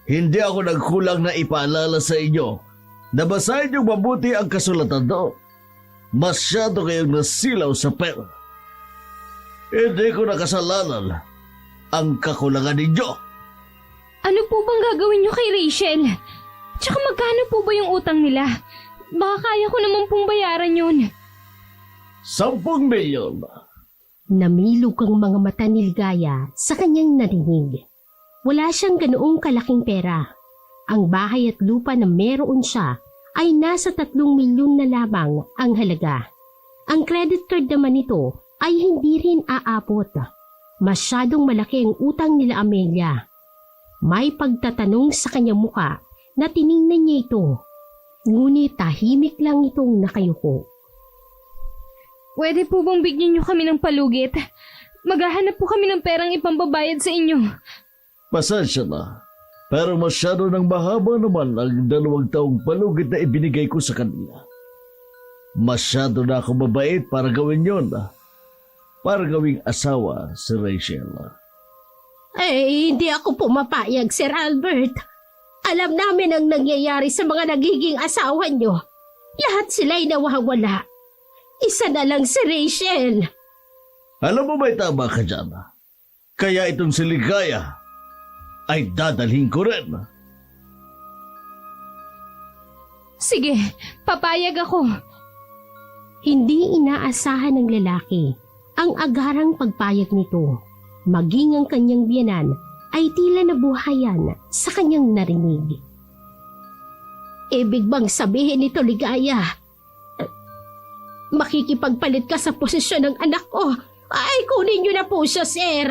[SPEAKER 1] Hindi ako nagkulang na ipaalala sa inyo na basahin niyo mabuti ang kasulatan doon. Masyado kayong nasilaw sa pera. Hindi ko nakasalanan ang kakulangan ninyo.
[SPEAKER 3] Ano po bang gagawin niyo kay Rachel? Tsaka magkano po ba yung utang nila? Baka kaya ko naman pong bayaran yun.
[SPEAKER 1] 10 milyon.
[SPEAKER 2] Namilog ang mga mata ni Ligaya sa kanyang narinig. Wala siyang ganoong kalaking pera. Ang bahay at lupa na meron siya ay nasa 3 milyon na lamang ang halaga. Ang credit card naman nito ay hindi rin aabot. Masyadong malaki ang utang nila Amelia. May pagtatanong sa kanyang muka na tiningnan niya ito. Ngunit tahimik lang itong nakayuko.
[SPEAKER 3] Pwede po bang bigyan niyo kami ng palugit? Maghahanap po kami ng perang ipambabayad sa inyo.
[SPEAKER 1] Pasensya na. Pero masyado nang mahaba naman ang 2 taong palugit na ibinigay ko sa kanila. Masyado na ako mabait para gawin yon. Para gawing asawa si Rachel.
[SPEAKER 2] Hindi ako pumapayag, Sir Albert. Alam namin ang nangyayari sa mga nagiging asawa nyo. Lahat sila'y nawawala. Isa na lang si Rachel.
[SPEAKER 1] Alam mo may tama ka dyan. Kaya itong si Ligaya ay dadalhin ko rin.
[SPEAKER 3] Sige, papayag ako.
[SPEAKER 2] Hindi inaasahan ng lalaki ang agarang pagpayag nito. Maging ang kanyang biyanan ay tila nabuhayan sa kanyang narinig. Ibig bang sabihin nito, Ligaya? Makikipagpalit ka sa posisyon ng anak ko? Ay, kunin niyo na po siya, sir.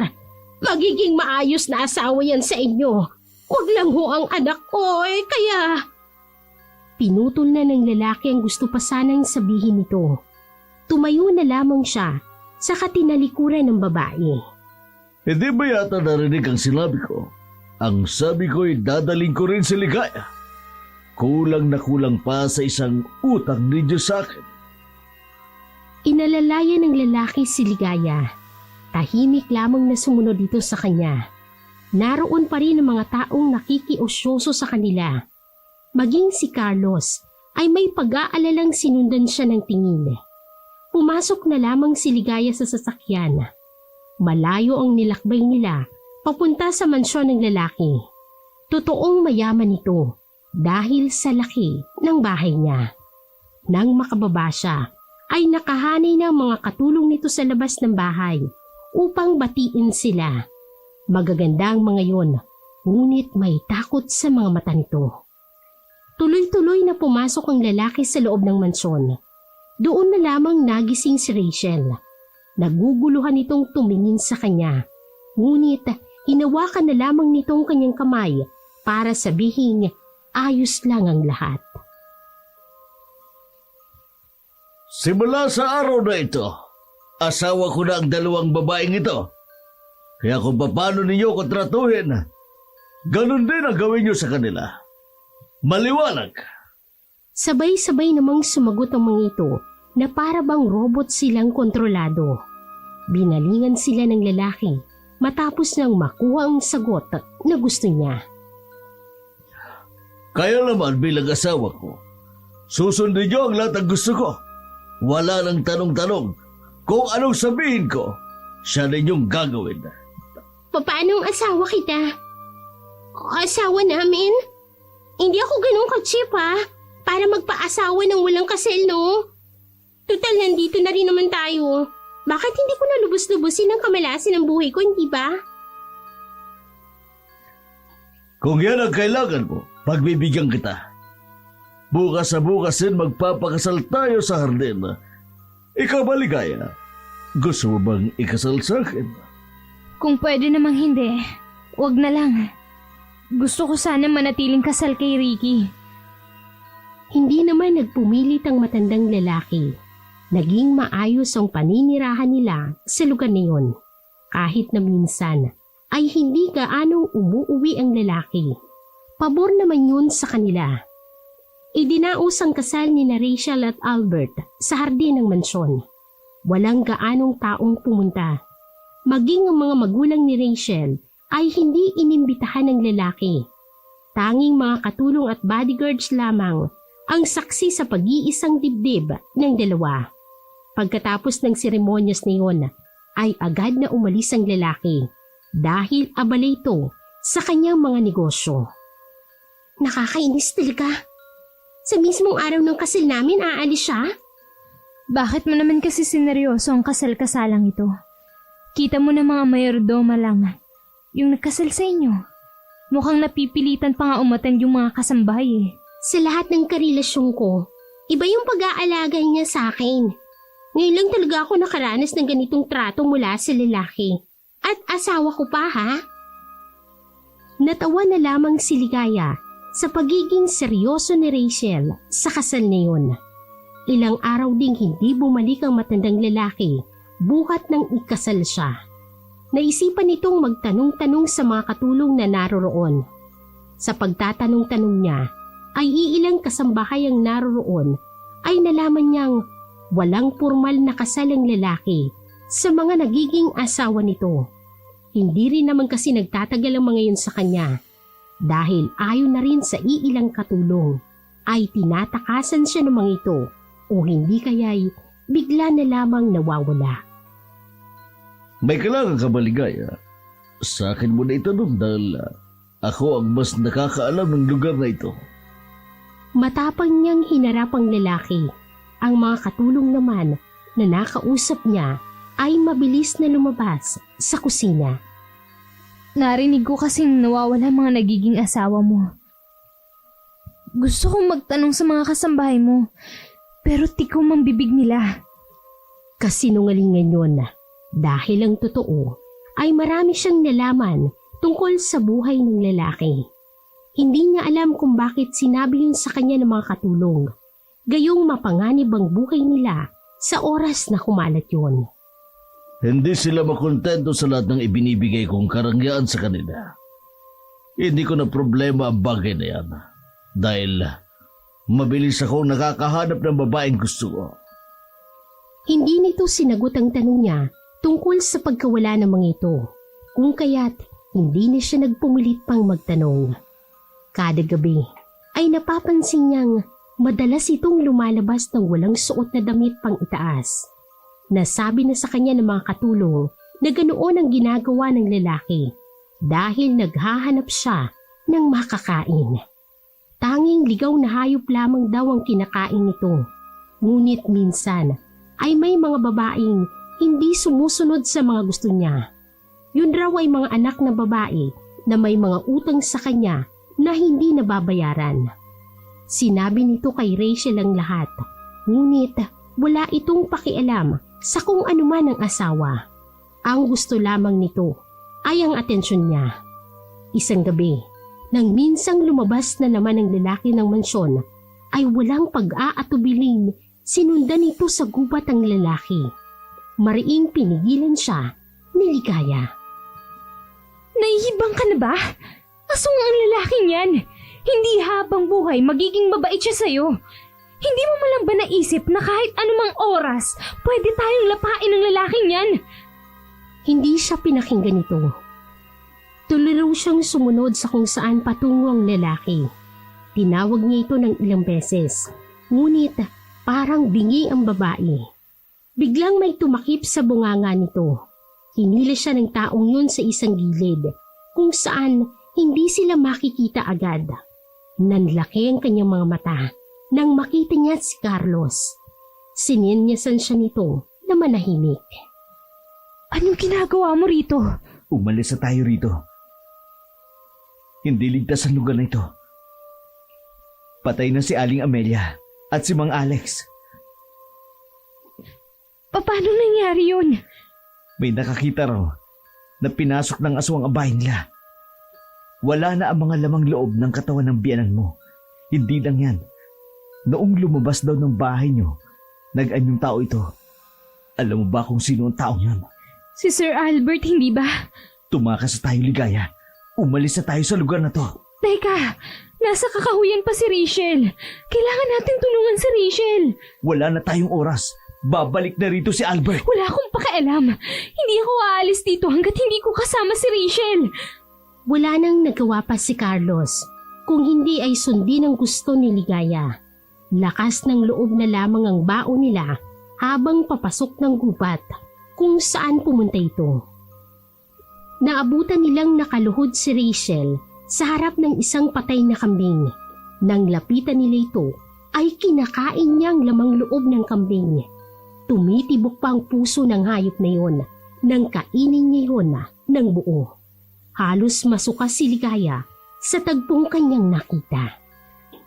[SPEAKER 2] Magiging maayos na asawa yan sa inyo. Huwag lang ho ang anak ko, kaya... Pinutol na ng lalaki ang gusto pa sanang sabihin nito. Tumayo na lamang siya sa katinalikuran ng babae.
[SPEAKER 1] Hindi ba yata narinig ang sinabi ko? Ang sabi ko'y dadaling ko rin si Ligaya. Kulang na kulang pa sa isang utang ni Diyos sa akin.
[SPEAKER 2] Inalalayan ng lalaki si Ligaya. Tahimik lamang na sumunod dito sa kanya. Naroon pa rin ang mga taong nakikiusyoso sa kanila. Maging si Carlos ay may pag-aalalang sinundan siya ng tingin. Pumasok na lamang si Ligaya sa sasakyan. Malayo ang nilakbay nila papunta sa mansyon ng lalaki. Totoong mayaman ito dahil sa laki ng bahay niya. Nang makababa siya, ay nakahanay ng mga katulong nito sa labas ng bahay upang batiin sila. Magaganda ang mga yon, ngunit may takot sa mga mata nito. Tuloy-tuloy na pumasok ang lalaki sa loob ng mansyon. Doon na lamang nagising si Rachel. Naguguluhan itong tumingin sa kanya. Ngunit hinawakan na lamang nitong kanyang kamay para sabihin ayos lang ang lahat.
[SPEAKER 1] Simula sa araw na ito, asawa ko na ang 2 babaeng ito. Kaya kung paano ninyo ko tratuhin, ganun din ang gawin nyo sa kanila. Maliwanag.
[SPEAKER 2] Sabay-sabay namang sumagot ang mga ito na para bang robot silang kontrolado. Binalingan sila ng lalaki matapos nang makuha ang sagot na gusto niya.
[SPEAKER 1] Kaya naman bilang asawa ko, susundin nyo ang lahat ng gusto ko. Wala nang tanong-tanong. Kung anong sabihin ko, siya ninyong gagawin.
[SPEAKER 2] Paano ang asawa kita? Asawa namin? Hindi ako ganun ka-cheap para magpa-asawa ng walang kasal, no? Total, nandito na rin naman tayo. Bakit hindi ko na lubos-lubusin ang kamalasan ng buhay ko, hindi ba?
[SPEAKER 1] Kung yan ang kailangan mo, pagbibigyan kita. Bukas sa bukas din magpapakasal tayo sa hardin. Ikaw ba, Ligaya? Gusto mo bang ikasal sa akin?
[SPEAKER 3] Kung pwede namang hindi, wag na lang. Gusto ko sana manatiling kasal kay Ricky.
[SPEAKER 2] Hindi naman nagpumilit ang matandang lalaki. Naging maayos ang paninirahan nila sa lugar na yun. Kahit na minsan ay hindi gaanong umuuwi ang lalaki. Pabor naman yun sa kanila. Idinaos ang kasal ni na Rachel at Albert sa hardin ng mansyon. Walang gaanong taong pumunta. Maging ang mga magulang ni Rachel ay hindi inimbitahan ng lalaki. Tanging mga katulong at bodyguards lamang ang saksi sa pag-iisang dibdib ng dalawa. Pagkatapos ng seremonyas na iyon, ay agad na umalis ang lalaki dahil abala ito sa kanyang mga negosyo. Nakakainis talaga. Sa mismong araw ng kasal namin, aalis siya?
[SPEAKER 3] Bakit mo naman kasi sineryoso ang kasal-kasalang ito? Kita mo na mga mayordoma lang yung nagkasal sa inyo. Mukhang napipilitan pa nga umattend yung mga kasambahay .
[SPEAKER 2] Sa lahat ng karelasyon ko, iba yung pag-aalaga niya sa akin. Ngayon lang talaga ako nakaranas ng ganitong trato mula sa lalaki. At asawa ko pa, ha? Natawa na lamang si Ligaya sa pagiging seryoso ni Rachel sa kasal na yun. Ilang araw ding hindi bumalik ang matandang lalaki buhat nang ikasal siya. naisipan nitong magtanong-tanong sa mga katulong na naroroon. Sa pagtatanong-tanong niya, ay iilang kasambahay ang naroroon ay nalaman niyang walang formal na kasal ang lalaki sa mga nagiging asawa nito. Hindi rin naman kasi nagtatagal ang mga yun sa kanya dahil ayon na rin sa iilang katulong ay tinatakasan siya ng mga ito o hindi kaya'y bigla na lamang nawawala.
[SPEAKER 1] May kailangan ka ba, Ligaya? Sa akin mo na itanong dahil ako ang mas nakakaalam ng lugar na ito.
[SPEAKER 2] Matapang niyang hinarap ang lalaki. Ang mga katulong naman na nakausap niya ay mabilis na lumabas sa kusina.
[SPEAKER 3] Narinig ko kasing nawawala mga nagiging asawa mo. Gusto kong magtanong sa mga kasambahay mo, pero tikom ang bibig nila.
[SPEAKER 2] Kasinungalingan yun dahil ang totoo ay marami siyang nalaman tungkol sa buhay ng lalaki. Hindi niya alam kung bakit sinabi yun sa kanya ng mga katulong. Gayong mapanganib ang buhay nila sa oras na kumalat yun.
[SPEAKER 1] Hindi sila makontento sa lahat ng ibinibigay kong karangyaan sa kanila. Hindi ko na problema ang bagay na yan. Dahil mabilis akong nakakahanap ng babaeng gusto ko.
[SPEAKER 2] Hindi nito sinagot ang tanong niya tungkol sa pagkawala ng mga ito. Kung kaya't hindi na siya nagpumilit pang magtanong. Kada gabi ay napapansin niyang madalas itong lumalabas ng walang suot na damit pang itaas. Nasabi na sa kanya ng mga katulong na ganoon ang ginagawa ng lalaki dahil naghahanap siya ng makakain. Tanging ligaw na hayop lamang daw ang kinakain nito. Ngunit minsan ay may mga babaeng hindi sumusunod sa mga gusto niya. Yun raw ay mga anak na babae na may mga utang sa kanya na hindi nababayaran. Sinabi nito kay Rachel ang lahat, ngunit wala itong pakialam sa kung anuman ang asawa. Ang gusto lamang nito ay ang atensyon niya. Isang gabi, nang minsang lumabas na naman ang lalaki ng mansyon, ay walang pag-aatubiling sinundan nito sa gubat ang lalaki. Mariing pinigilan siya ni Ligaya.
[SPEAKER 3] Nahihibang ka na ba? Asong ang lalaking yan. Hindi habang buhay magiging mabait siya sa'yo. Hindi mo man lang ba naisip na kahit anumang oras, pwede tayong lapain ng lalaking yan?
[SPEAKER 2] Hindi siya pinakinggan nito. Tuloy siyang sumunod sa kung saan patungo ang lalaki. Tinawag niya ito ng ilang beses, ngunit parang bingi ang babae. Biglang may tumakip sa bunganga nito. Hinila siya ng taong yun sa isang gilid, kung saan hindi sila makikita agad. Nanlaki ang kanyang mga mata nang makita niya si Carlos. Sininyasan siya nito na manahimik.
[SPEAKER 3] Anong ginagawa mo rito?
[SPEAKER 4] Umalis na tayo rito. Hindi ligtas ang lugar na ito. Patay na si Aling Amelia at si Mang Alex.
[SPEAKER 3] Paano nangyari yun?
[SPEAKER 4] May nakakita raw na pinasok ng aswang ang bahay nila. Wala na ang mga lamang loob ng katawan ng biyanan mo. Hindi lang yan. Noong lumabas daw ng bahay nyo, nag-anyong tao ito. Alam mo ba kung sino ang taong yan?
[SPEAKER 3] Si Sir Albert, hindi ba?
[SPEAKER 4] Tumakas na tayo, Ligaya. Umalis na tayo sa lugar na to.
[SPEAKER 3] Teka, nasa kakahuyan pa si Rachel. Kailangan natin tulungan si Rachel.
[SPEAKER 4] Wala na tayong oras. Babalik na rito si Albert.
[SPEAKER 3] Wala akong pakialam. Hindi ako aalis dito hanggat hindi ko kasama si Rachel.
[SPEAKER 2] Wala nang nagawa pa si Carlos kung hindi ay sundin ang gusto ni Ligaya. Lakas ng loob na lamang ang baon nila habang papasok ng gubat kung saan pumunta ito. Naabutan nilang nakaluhod si Rachel sa harap ng isang patay na kambing. Nang lapitan nila ito ay kinakain niya ang lamang loob ng kambing. Tumitibok pa ang puso ng hayop na yon nang kainin niya yon ng buo. Halos masuka si Ligaya sa tagpong kanyang nakita.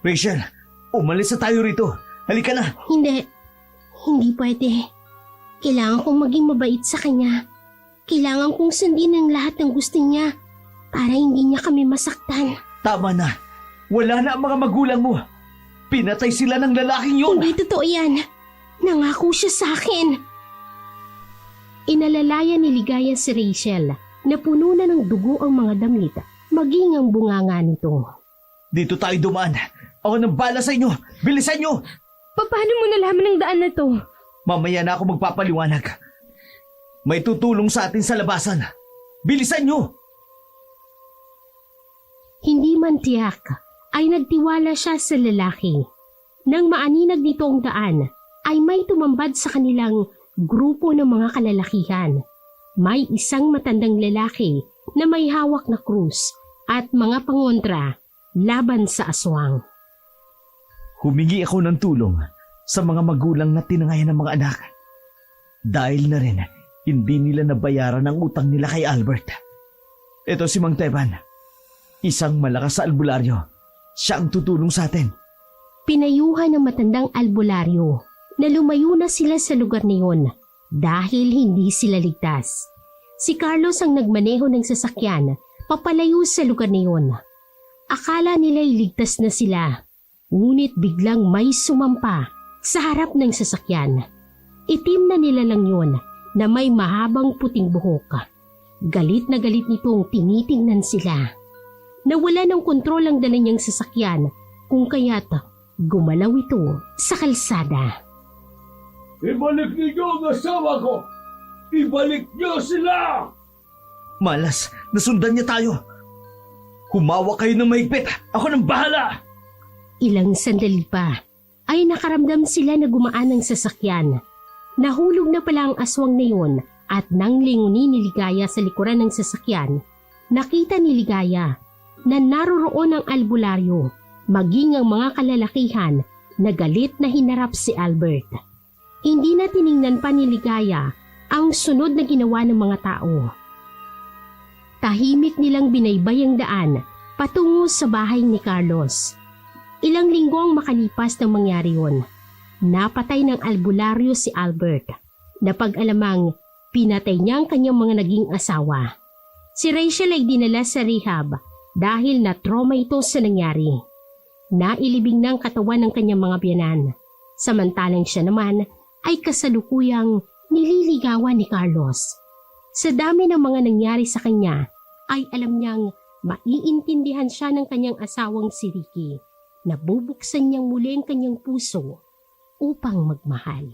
[SPEAKER 4] Rachel, umalis na tayo rito. Halika na.
[SPEAKER 2] Hindi pwede. Kailangan kong maging mabait sa kanya. Kailangan kong sundin ang lahat ng gusto niya para hindi niya kami masaktan.
[SPEAKER 4] Tama na. Wala na ang mga magulang mo. Pinatay sila ng lalaking yun.
[SPEAKER 2] Hindi totoo yan. Nangako siya sa akin. Inalalayan ni Ligaya si Rachel na puno na ng dugo ang mga damit, maging ang bunganga nito.
[SPEAKER 4] Dito tayo dumaan. Ako nang bala sa inyo. Bilisan nyo!
[SPEAKER 3] Paano mo nalaman ang daan na to?
[SPEAKER 4] Mamaya na ako magpapaliwanag. May tutulong sa atin sa labasan. Bilisan nyo!
[SPEAKER 2] Hindi man tiyak, ay nagtiwala siya sa lalaki. Nang maaninag nito ang daan, ay may tumambad sa kanilang grupo ng mga kalalakihan. May isang matandang lalaki na may hawak na krus at mga pangontra laban sa aswang.
[SPEAKER 4] Humingi ako ng tulong sa mga magulang na tinangayan ng mga anak. Dahil na rin, hindi nila nabayaran ang utang nila kay Albert. Ito si Mang Teban, isang malakas sa albularyo. Siya ang tutulong sa atin.
[SPEAKER 2] Pinayuhan ng matandang albularyo na lumayo na sila sa lugar niyon dahil hindi sila ligtas. Si Carlos ang nagmaneho ng sasakyan papalayo sa lugar niyon. Akala nila'y ligtas na sila, ngunit biglang may sumampa sa harap ng sasakyan. Itim na nilalang yun na may mahabang puting buhok. Galit na galit nitong tinitingnan sila. Nawala ng kontrol ang dala niyang sasakyan kung kaya't gumalaw ito sa kalsada.
[SPEAKER 5] Ibalik niyo ang asawa ko! Ibalik niyo sila!
[SPEAKER 4] Malas, nasundan niya tayo. Humawa kayo ng mahigpit. Ako nang bahala.
[SPEAKER 2] Ilang sandali pa ay nakaramdam sila na gumaan ng sasakyan. Nahulog na pala ang aswang na yun at nang lingunin ni Ligaya sa likuran ng sasakyan, nakita ni Ligaya na naroroon ang albularyo maging ang mga kalalakihan na galit na hinarap si Albert. Hindi na tiningnan pa ni Ligaya ang sunod na ginawa ng mga tao. Tahimik nilang binaybay ang daan patungo sa bahay ni Carlos. Ilang linggo ang makalipas nang mangyari yun. Napatay ng albularyo si Albert. Napag-alamang pinatay niya ang kanyang mga naging asawa. Si Rachel ay dinala sa rehab dahil na-trauma ito sa nangyari. Nailibing ng katawan ng kanyang mga biyanan. Samantalang siya naman ay kasalukuyang nililigawan ni Carlos. Sa dami ng mga nangyari sa kanya, ay alam niyang maiintindihan siya ng kanyang asawang si Ricky. Nabubuksan niyang muli ang kanyang puso upang magmahal.